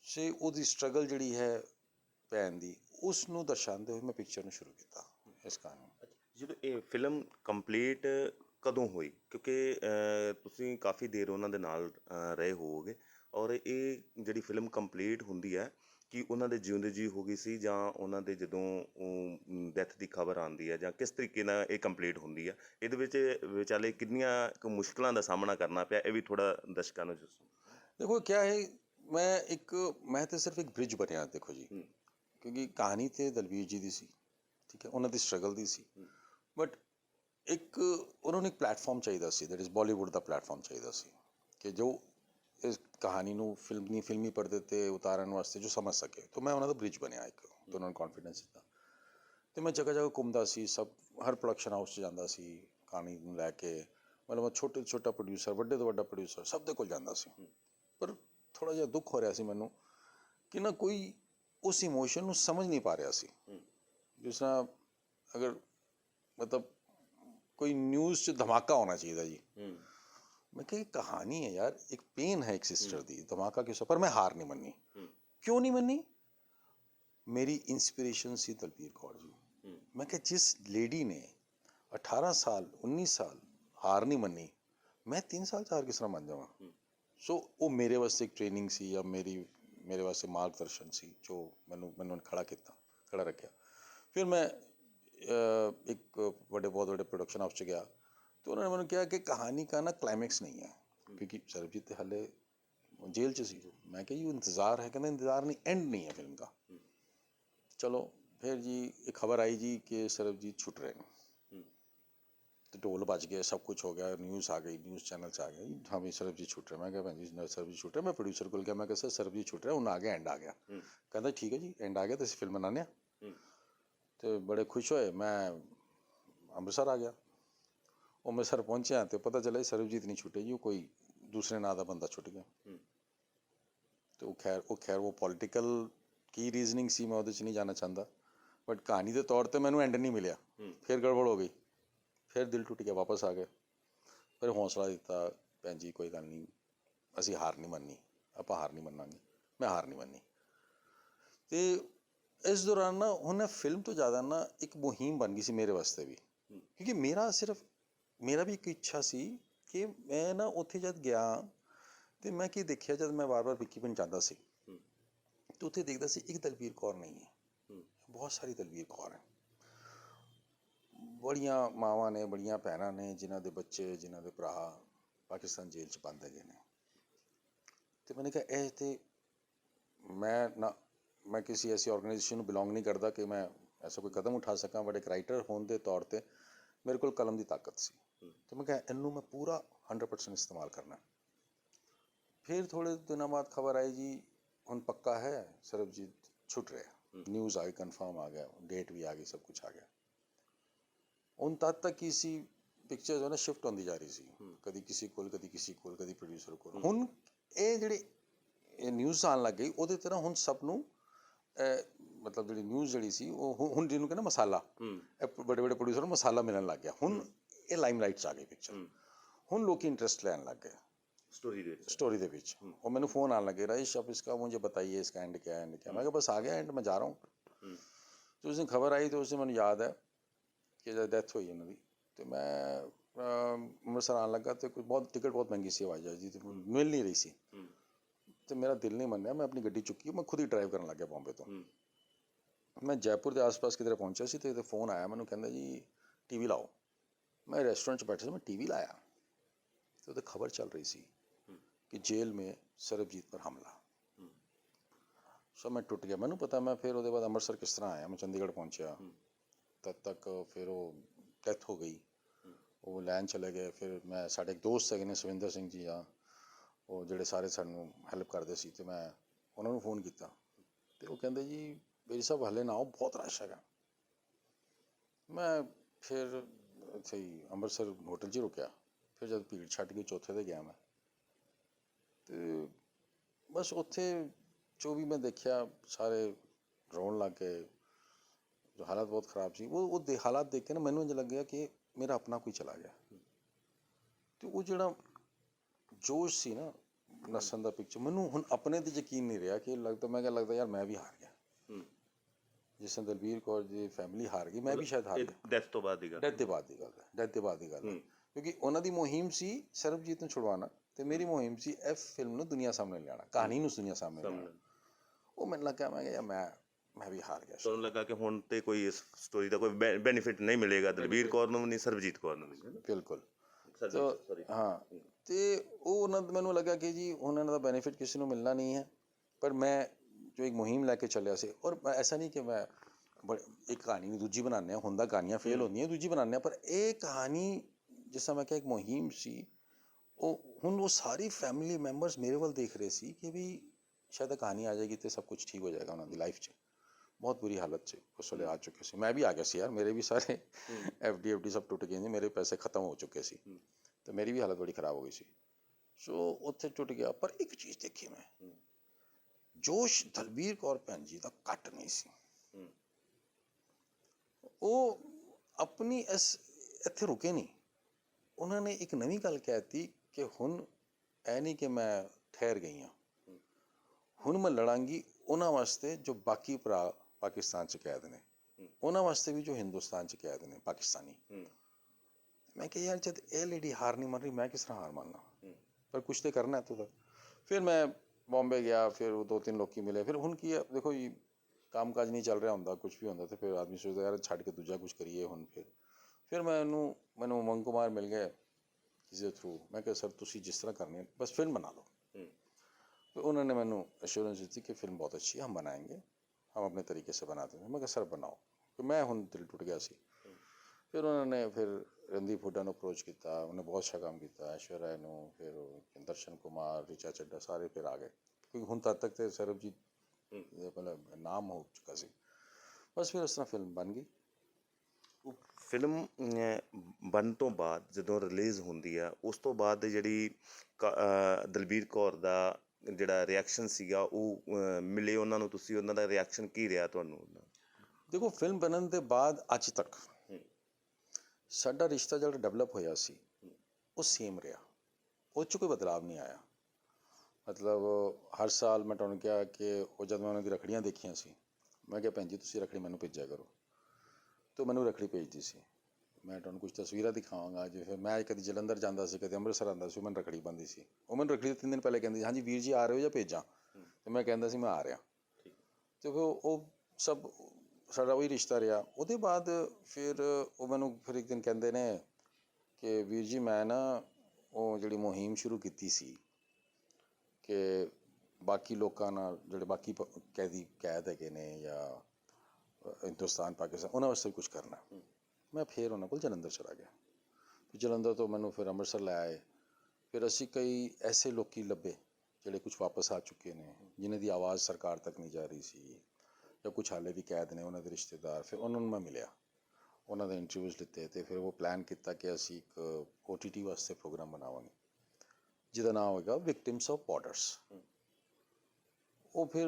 ਸੇ ਉਹਦੀ ਸਟਰਗਲ ਜਿਹੜੀ ਹੈ ਭੈਣ ਦੀ, ਉਸ ਨੂੰ ਦਰਸਾਉਂਦੇ ਹੋਏ ਮੈਂ ਪਿਕਚਰ ਨੂੰ ਸ਼ੁਰੂ ਕੀਤਾ ਇਸ ਕਹਾਣੀ ਨੂੰ। ਜਦੋਂ ਇਹ ਫਿਲਮ ਕੰਪਲੀਟ ਕਦੋਂ ਹੋਈ? ਕਿਉਂਕਿ ਤੁਸੀਂ ਕਾਫੀ ਦੇਰ ਉਹਨਾਂ ਦੇ ਨਾਲ ਰਹੇ ਹੋਵੋਗੇ, ਔਰ ਇਹ ਜਿਹੜੀ ਫਿਲਮ ਕੰਪਲੀਟ ਹੁੰਦੀ ਹੈ ਕਿ ਉਹਨਾਂ ਦੇ ਜਿਉਂਦੇ ਜੀ ਹੋ ਗਈ ਸੀ, ਜਾਂ ਉਹਨਾਂ ਦੇ ਜਦੋਂ ਡੈਥ ਦੀ ਖਬਰ ਆਉਂਦੀ ਹੈ, ਜਾਂ ਕਿਸ ਤਰੀਕੇ ਨਾਲ ਇਹ ਕੰਪਲੀਟ ਹੁੰਦੀ ਹੈ? ਇਹਦੇ ਵਿੱਚ ਵਿਚਾਲੇ ਕਿੰਨੀਆਂ ਕੁ ਮੁਸ਼ਕਲਾਂ ਦਾ ਸਾਹਮਣਾ ਕਰਨਾ ਪਿਆ, ਇਹ ਵੀ ਥੋੜਾ ਦਰਸ਼ਕਾਂ ਨੂੰ ਦੱਸੋ। देखो क्या है, मैं तो सिर्फ एक ब्रिज बनया देखो जी, क्योंकि कहानी तो दलबीर जी की सी, ठीक है, उन्होंने स्ट्रगल की सी, बट एक उन्होंने एक प्लेटफॉर्म चाहिए सी, दैट इज़ बॉलीवुड का प्लेटफॉर्म चाहिए सी कि जो इस कहानी ਨੂੰ फिल्मी पर्दे ते उतारन वास्ते जो समझ सके, तो मैं उन्होंने ब्रिज बनया एक, तो उन्होंने कॉन्फिडेंस दिता, तो मैं जगह जगह घूमता सी, सब हर प्रोडक्शन हाउस च जांदा सी कहानी ਨੂੰ ਲੈ ਕੇ, मतलब छोटे छोटा प्रोड्यूसर ਵੱਡੇ ਤੋਂ ਵੱਡਾ प्रोड्यूसर सब ਦੇ ਕੋਲ ਜਾਂਦਾ ਸੀ, ਪਰ ਥੋੜਾ ਜਿਹਾ ਦੁੱਖ ਹੋ ਰਿਹਾ ਸੀ ਮੈਨੂੰ ਕਿ ਨਾ ਕੋਈ ਉਸ ਇਮੋਸ਼ਨ ਨੂੰ ਸਮਝ ਨਹੀਂ ਪਾ ਰਿਹਾ ਸੀ। ਜਿਸ ਤਰ੍ਹਾਂ ਅਗਰ मतलब कोई न्यूज़ च धमाका होना चाहिए जी, मैं कही कहानी है यार, एक पेन है एक सिस्टर दी, धमाका किस पर मैं हार नहीं मननी। क्यों नहीं मननी? मेरी इंस्पिरेशन सी दलबीर कौर जी। मैं कहा जिस लेडी ने 18 साल 19 साल हार नहीं मननी, मैं 3 साल 4 किस तरह मन जावा? सो वो मेरे वास्ते एक ट्रेनिंग सी, या मेरे वास्ते मार्गदर्शन सी, जो मैनू खड़ा रखा। फिर मैं एक बहुत बड़े प्रोडक्शन हाउस च गया, तो उन्होंने मैंने कहा कि कहानी का ना क्लाइमैक्स नहीं है, क्योंकि सरबजीत हाले जेल च सी। मैं कहा ये इंतज़ार है, कहना इंतज़ार नहीं, एंड नहीं है फिल्म का। चलो फिर जी एक खबर आई जी कि सरबजीत छुट रहे हैं, तो ढोल बज गए, सब कुछ हो गया, न्यूज़ आ गई, न्यूज़ चैनल आ गए, हाँ भाई सरबजीत छुट रहे। मैं कहा भैन जी सरबजीत छुट रहे। मैं प्रोड्यूसर को गया, मैं कहा सर सरबजीत छुट रहे, उन्हें आ गया, एंड आ गया। कहता ठीक है जी, एंड आ गया, तो फिल्म बनाने। तो बड़े खुश होए, मैं ਅੰਮ੍ਰਿਤਸਰ आ गया। ਉਹ ਅੰਮ੍ਰਿਤਸਰ ਪਹੁੰਚਿਆ ਤੇ ਪਤਾ ਚੱਲਿਆ ਸਰਬਜੀਤ ਨਹੀਂ ਛੁੱਟੇ ਜੀ, ਉਹ ਕੋਈ ਦੂਸਰੇ ਨਾਂ ਦਾ ਬੰਦਾ ਛੁੱਟ ਗਿਆ। ਤੇ ਉਹ ਖੈਰ ਉਹ ਪੋਲੀਟੀਕਲ ਕੀ ਰੀਜ਼ਨਿੰਗ ਸੀ, ਮੈਂ ਉਹਦੇ 'ਚ ਨਹੀਂ ਜਾਣਾ ਚਾਹੁੰਦਾ, ਬਟ ਕਹਾਣੀ ਦੇ ਤੌਰ 'ਤੇ ਮੈਨੂੰ ਐਂਡ ਨਹੀਂ ਮਿਲਿਆ। ਫਿਰ ਗੜਬੜ ਹੋ ਗਈ, ਫਿਰ ਦਿਲ ਟੁੱਟ ਗਿਆ, ਵਾਪਸ ਆ ਗਏ। ਫਿਰ ਹੌਸਲਾ ਦਿੱਤਾ, ਭੈਣ ਜੀ ਕੋਈ ਗੱਲ ਨਹੀਂ, ਅਸੀਂ ਹਾਰ ਨਹੀਂ ਮੰਨਣੀ, ਆਪਾਂ ਹਾਰ ਨਹੀਂ ਮੰਨਾਂਗੇ। ਮੈਂ ਹਾਰ ਨਹੀਂ ਮੰਨੀ। ਤੇ ਇਸ ਦੌਰਾਨ ਨਾ ਹੁਣ ਫਿਲਮ ਤੋਂ ਜ਼ਿਆਦਾ ਨਾ ਇੱਕ ਮੁਹਿੰਮ ਬਣ ਗਈ ਸੀ ਮੇਰੇ ਵਾਸਤੇ ਵੀ, ਕਿਉਂਕਿ ਮੇਰਾ ਵੀ ਇੱਕ ਇੱਛਾ ਸੀ ਕਿ ਮੈਂ ਨਾ ਉੱਥੇ ਜਦ ਗਿਆ ਤੇ ਮੈਂ ਕੀ ਦੇਖਿਆ, ਜਦ ਮੈਂ ਵਾਰ-ਵਾਰ ਵਿੱਕੀ ਪਿੰਡ ਜਾਂਦਾ ਸੀ ਤੇ ਉੱਥੇ ਦੇਖਦਾ ਸੀ ਇੱਕ ਦਲਬੀਰ ਕੌਰ ਨਹੀਂ ਹੈ, ਬਹੁਤ ਸਾਰੀ ਦਲਬੀਰ ਕੌਰ ਹੈ। ਬੜੀਆਂ ਮਾਵਾਂ ਨੇ, ਬੜੀਆਂ ਭੈਣਾਂ ਨੇ, ਜਿਨ੍ਹਾਂ ਦੇ ਬੱਚੇ, ਜਿਨ੍ਹਾਂ ਦੇ ਭਰਾ ਪਾਕਿਸਤਾਨ ਜੇਲ੍ਹ 'ਚ ਬੰਦ ਹੈਗੇ ਨੇ। ਤੇ ਮੈਨੇ ਕਿਹਾ ਇਹ ਤੇ मैं किसी ऐसी ऑर्गेनाइजेशन बिलोंग नहीं करता कि मैं ऐसा कोई कदम उठा सका, बट एक राइटर होने के तौर पर मेरे को कलम की ताकत सी। तो मैं कहा इनू मैं पूरा 100% इस्तेमाल करना। फिर थोड़े दिनों बाद खबर आई जी हुण पक्का है सरबजीत छुट रहे, न्यूज़ आ गई, कन्फर्म आ गया, डेट भी आ गई, सब कुछ आ गया। हुण तद तक ही सी पिक्चर जो है ना शिफ्ट होती जा रही सी, कभी किसी कोल, कभी किसी कोल, कभी प्रोड्यूसर कोल। हुण ये जिहड़ी न्यूज़ आउण लग गई, ਉਹਦੇ ਤੇ ਨਾ ਹੁਣ ਸਭ ਨੂੰ मतलब ਜਿਹੜੀ ਨਿਊਜ਼ ਜਿਹੜੀ ਸੀ ਉਹ ਹੁਣ ਜਿਹਨੂੰ ਕਹਿੰਦੇ ਮਸਾਲਾ, ਬੜੇ ਬੜੇ ਪ੍ਰੋਡਿਊਸਰ ਨੂੰ ਮਸਾਲਾ ਮਿਲਣ ਲੱਗ ਗਿਆ। ਹੁਣ ਇਹ ਲਾਈਮਲਾਈਟ 'ਚ ਆ ਗਈ ਪਿਕਚਰ, ਹੁਣ ਲੋਕੀ ਇੰਟਰਸਟ ਲੈਣ ਲੱਗ ਗਏ स्टोरी ਦੇ ਵਿੱਚ। ਉਹ ਮੈਨੂੰ फ़ोन आने लगे, रईस आप इसका मुझे बताइए, इसका एंड क्या है, एंड क्या। मैं कहा बस आ गया एंड, मैं जा रहा हूँ। तो उस दिन खबर आई, तो उस दिन मैंने याद है कि जब डेथ हुई उन्होंने, तो मैं ਅੰਮ੍ਰਿਤਸਰ आने लगा, तो बहुत टिकट बहुत महंगी सी हवाई जहाज़ की, तो मिल नहीं रही सी। तो मेरा दिल नहीं मन रहा, मैं अपनी गड्डी चुकी, मैं खुद ही ड्राइव करने लग गया बॉम्बे तो। मैं जयपुर के आस पास किधर पहुंचा सी, तो फोन आया मैंने, कहता जी टीवी लाओ। मैं रेस्टोरेंट बैठा था, मैं टीवी लाया तो खबर चल रही सी कि जेल में सरबजीत पर हमला। सो मैं टुट गया, मैंने पता। मैं फिर उसके बाद अमृतसर किस तरह आया, मैं चंडीगढ़ पहुंचा, तब तक फिर वो डेथ हो गई, वो लैन चले गए। फिर मैं साढ़े एक दोस्त है ने सविंदर सिंह जी, हाँ ਉਹ ਜਿਹੜੇ ਸਾਰੇ ਸਾਨੂੰ ਹੈਲਪ ਕਰਦੇ ਸੀ, ਅਤੇ ਮੈਂ ਉਹਨਾਂ ਨੂੰ ਫ਼ੋਨ ਕੀਤਾ, ਅਤੇ ਉਹ ਕਹਿੰਦੇ ਜੀ ਬੇਰੀ ਸਾਹਿਬ ਹਾਲੇ ਨਾ ਆਓ, ਬਹੁਤ ਰਸ਼ ਹੈਗਾ। ਮੈਂ ਫਿਰ ਇੱਥੇ ਹੀ ਅੰਮ੍ਰਿਤਸਰ ਹੋਟਲ 'ਚ ਹੀ ਰੁਕਿਆ। ਫਿਰ ਜਦ ਭੀੜ ਛੱਡ ਗਈ, ਚੌਥੇ 'ਤੇ ਗਿਆ ਮੈਂ, ਅਤੇ ਬਸ ਉੱਥੇ ਜੋ ਵੀ ਮੈਂ ਦੇਖਿਆ, ਸਾਰੇ ਰੋਣ ਲੱਗ ਗਏ, ਜੋ ਹਾਲਾਤ ਬਹੁਤ ਖਰਾਬ ਸੀ। ਉਹ ਹਾਲਾਤ ਦੇਖ ਕੇ ਨਾ ਮੈਨੂੰ ਇੰਝ ਲੱਗਿਆ ਕਿ ਮੇਰਾ ਆਪਣਾ ਕੋਈ ਚਲਾ ਗਿਆ, ਅਤੇ ਉਹ ਜਿਹੜਾ जोश सी ना नसन का पिक्चर, मैनू हुण अपने ते यकीन नहीं रहा कि लगता यार मैं भी हार गया। जिस दलबीर कौर जी फैमिली हार गई, मैं भी शायद हार गया। डेथ तो बाद दी गल है। डेथ के बाद की गल है। ਕਿਉਂਕਿ ਉਹਨਾਂ ਦੀ ਮੁਹਿੰਮ ਸੀ ਸਰਬਜੀਤ ਨੂੰ ਛੁਡਵਾਉਣਾ ਤੇ ਮੇਰੀ ਮੁਹਿੰਮ ਸੀ ਇਹ ਫਿਲਮ ਨੂੰ ਦੁਨੀਆ ਸਾਹਮਣੇ ਲਿਆਉਣਾ, ਕਹਾਣੀ ਨੂੰ ਦੁਨੀਆ ਸਾਹਮਣੇ ਲਿਆਉਣਾ। ਉਹ ਮੈਨੂੰ ਲੱਗਾ ਮੈਂ ਕਿਹਾ ਯਾਰ ਮੈਂ ਵੀ ਹਾਰ ਗਿਆ। ਤੁਹਾਨੂੰ ਲੱਗਾ ਕਿ ਹੁਣ ਤੇ ਕੋਈ ਇਸ ਸਟੋਰੀ ਦਾ ਕੋਈ ਬੈਨੀਫਿਟ ਨਹੀਂ ਮਿਲੇਗਾ ਦਲਬੀਰ ਕੌਰ ਨੂੰ ਵੀ ਨਹੀਂ, ਸਰਬਜੀਤ ਕੌਰ ਨੂੰ ਵੀ। ਬਿਲਕੁਲ। ਹਾਂ, ਤੇ ਉਹ ਉਹਨਾਂ ਦਾ ਮੈਨੂੰ ਲੱਗਾ ਕਿ ਜੀ ਉਹਨਾਂ ਦਾ ਬੈਨੀਫਿਟ ਕਿਸੇ ਨੂੰ ਮਿਲਣਾ ਨਹੀਂ ਹੈ। ਪਰ ਮੈਂ ਜੋ ਇੱਕ ਮੁਹਿੰਮ ਲੈ ਕੇ ਚੱਲਿਆ ਸੀ, ਔਰ ਐਸਾ ਨਹੀਂ ਕਿ ਮੈਂ ਇੱਕ ਕਹਾਣੀ ਨੂੰ ਦੂਜੀ ਬਣਾਉਂਦੇ ਹਾਂ, ਹੁੰਦਾ ਕਹਾਣੀਆਂ ਫੇਲ ਹੁੰਦੀਆਂ ਦੂਜੀ ਬਣਾਉਂਦੇ ਹਾਂ, ਪਰ ਇਹ ਕਹਾਣੀ ਜਿਸ ਤਰ੍ਹਾਂ ਮੈਂ ਕਿਹਾ ਇੱਕ ਮੁਹਿੰਮ ਸੀ। ਉਹ ਸਾਰੀ ਫੈਮਿਲੀ ਮੈਂਬਰਸ ਮੇਰੇ ਵੱਲ ਦੇਖ ਰਹੇ ਸੀ ਕਿ ਵੀ ਸ਼ਾਇਦ ਕਹਾਣੀ ਆ ਜਾਏਗੀ ਤੇ ਸਭ ਕੁਝ ਠੀਕ ਹੋ ਜਾਏਗਾ ਉਹਨਾਂ ਦੀ ਲਾਈਫ 'ਚ। ਬਹੁਤ ਬੁਰੀ ਹਾਲਤ 'ਚ ਉਸ ਵੇਲੇ ਆ ਚੁੱਕੇ ਸੀ, ਮੈਂ ਵੀ ਆ ਗਿਆ ਸੀ ਯਾਰ, ਮੇਰੇ ਵੀ ਸਾਰੇ FD ਸਭ ਟੁੱਟ ਗਏ ਸੀ, ਮੇਰੇ ਪੈਸੇ ਖਤਮ ਹੋ ਚੁੱਕੇ ਸੀ ਤੇ ਮੇਰੀ ਵੀ ਹਾਲਤ ਬੜੀ ਖਰਾਬ ਹੋ ਗਈ ਸੀ। ਸੋ ਉੱਥੇ ਟੁੱਟ ਗਿਆ। ਪਰ ਇੱਕ ਚੀਜ਼ ਦੇਖੀ ਮੈਂ, ਜੋਸ਼ ਦਲਬੀਰ ਕੌਰ ਭੈਣ ਜੀ ਦਾ ਘੱਟ ਨਹੀਂ ਸੀ। ਉਹ ਆਪਣੀ ਇੱਥੇ ਰੁਕੇ ਨਹੀਂ, ਉਹਨਾਂ ਨੇ ਇੱਕ ਨਵੀਂ ਗੱਲ ਕਹਿਤੀ ਕਿ ਹੁਣ ਇਹ ਨਹੀਂ ਕਿ ਮੈਂ ਠਹਿਰ ਗਈ ਹਾਂ, ਹੁਣ ਮੈਂ ਲੜਾਂਗੀ ਉਹਨਾਂ ਵਾਸਤੇ ਜੋ ਬਾਕੀ ਭਰਾ ਪਾਕਿਸਤਾਨ 'ਚ ਕੈਦ ਨੇ, ਉਹਨਾਂ ਵਾਸਤੇ ਵੀ ਜੋ ਹਿੰਦੁਸਤਾਨ 'ਚ ਕੈਦ ਨੇ ਪਾਕਿਸਤਾਨੀ। ਮੈਂ ਕਿਹਾ ਯਾਰ ਜਦ ਇਹ ਲੇਡੀ ਹਾਰ ਨਹੀਂ ਮੰਨ ਰਹੀ, ਮੈਂ ਕਿਸ ਤਰ੍ਹਾਂ ਹਾਰ ਮੰਨਣਾ, ਪਰ ਕੁਛ ਤਾਂ ਕਰਨਾ ਤੂੰ। ਫਿਰ ਮੈਂ ਬੰਬੇ ਗਿਆ, ਫਿਰ ਉਹ 2-3 ਲੋਕੀ ਮਿਲੇ। ਫਿਰ ਹੁਣ ਕੀ ਹੈ ਦੇਖੋ ਜੀ, ਕੰਮ ਕਾਜ ਨਹੀਂ ਚੱਲ ਰਿਹਾ ਹੁੰਦਾ, ਕੁਛ ਵੀ ਹੁੰਦਾ, ਤੇ ਫਿਰ ਆਦਮੀ ਸੋਚਦਾ ਯਾਰ ਛੱਡ ਕੇ ਦੂਜਾ ਕੁਛ ਕਰੀਏ ਹੁਣ। ਫਿਰ ਮੈਨੂੰ ਉਮੰਗ ਕੁਮਾਰ ਮਿਲ ਗਏ ਕਿਸੇ ਦੇ ਥਰੂ। ਮੈਂ ਕਿਹਾ ਸਰ ਤੁਸੀਂ ਜਿਸ ਤਰ੍ਹਾਂ ਕਰਨੀ ਹੈ ਬਸ ਫਿਲਮ ਬਣਾ ਲਓ। तो उन्होंने मैंने एश्योरेंस दी थी कि फिल्म बहुत अच्छी है, हम बनाएंगे, हम अपने तरीके से बनाते हैं। मैं कहा सर बनाओ, तो मैं हूँ दिल टूट गया सी। फिर उन्होंने रणदीप हुड्डा ने अप्रोच किया, उन्हें बहुत अच्छा काम किया, ऐश्वर्या राय ने, फिर दर्शन कुमार, ऋचा चड्ढा, सारे फिर आ गए, क्योंकि हुण तक तो सरबजीत मतलब नाम हो चुका सी। बस फिर उस तरह फिल्म बन गई। ਫਿਲਮ ਬਣਨ ਤੋਂ ਬਾਅਦ ਜਦੋਂ ਰਿਲੀਜ਼ ਹੁੰਦੀ ਆ, ਉਸ ਤੋਂ ਬਾਅਦ ਜਿਹੜੀ ਦਲਬੀਰ ਕੌਰ ਦਾ ਜਿਹੜਾ ਰਿਐਕਸ਼ਨ ਸੀਗਾ ਉਹ ਮਿਲੇ ਉਹਨਾਂ ਨੂੰ, ਤੁਸੀਂ ਉਹਨਾਂ ਦਾ ਰਿਐਕਸ਼ਨ ਕੀ ਰਿਹਾ ਤੁਹਾਨੂੰ? ਦੇਖੋ ਫਿਲਮ ਬਣਨ ਦੇ ਬਾਅਦ ਅੱਜ ਤੱਕ ਸਾਡਾ ਰਿਸ਼ਤਾ ਜਿਹੜਾ ਡਿਵੈਲਪ ਹੋਇਆ ਸੀ ਉਹ ਸੇਮ ਰਿਹਾ, ਉਹ 'ਚ ਕੋਈ ਬਦਲਾਵ ਨਹੀਂ ਆਇਆ। ਮਤਲਬ ਹਰ ਸਾਲ ਮੈਂ ਤੁਹਾਨੂੰ ਕਿਹਾ ਕਿ ਉਹ ਜਦ ਮੈਂ ਉਹਨਾਂ ਦੀ ਰੱਖੜੀਆਂ ਦੇਖੀਆਂ ਸੀ, ਮੈਂ ਕਿਹਾ ਭੈਣ ਜੀ ਤੁਸੀਂ ਰੱਖੜੀ ਮੈਨੂੰ ਭੇਜਿਆ ਕਰੋ, तो मैंने रखड़ी भेजती सी। मैं तुहानूं कुछ तस्वीरां दिखावांगा। जो फिर मैं कभी जलंधर जाता सी, कभी अमृतसर आंदा सी, मैंने रखड़ी बंदी सी। वो मैंने रखड़ी 3 दिन पहले कहती हाँ जी वीर जी आ रहे हो या भेजा, तो मैं कहता सी मैं आ रहा। तो फिर वो सब साडा वही रिश्ता रहा। उसदे बाद फिर वो मैनूं फिर एक दिन कहते ने कि वीर जी मैं ना वो जिहड़ी मुहिम शुरू की सी कि बाकी लोगों नाल जिहड़े बाकी कैद हैगे ने या हिंदुस्तान पाकिस्तान उन्होंने वास्ते कुछ करना। मैं फिर उन्होंने को जलंधर चला गया। फिर जलंधर तो मैनू फिर अमृतसर लै आए। फिर असी कई ऐसे लोग लभे जिहड़े कुछ वापस आ चुके हैं, जिन्हें दी आवाज़ सरकार तक नहीं जा रही सी, या कुछ हाले भी कैद ने उन्होंने रिश्तेदार। फिर उन्होंने मैं मिलिया, उन्होंने इंटरव्यूज़ लिते, तो फिर वो प्लान किया कि असी एक OTT वास्ते प्रोग्राम बनावांगे जिहदा नाम होगा विक्टिम्स ऑफ बॉर्डर्स। वो फिर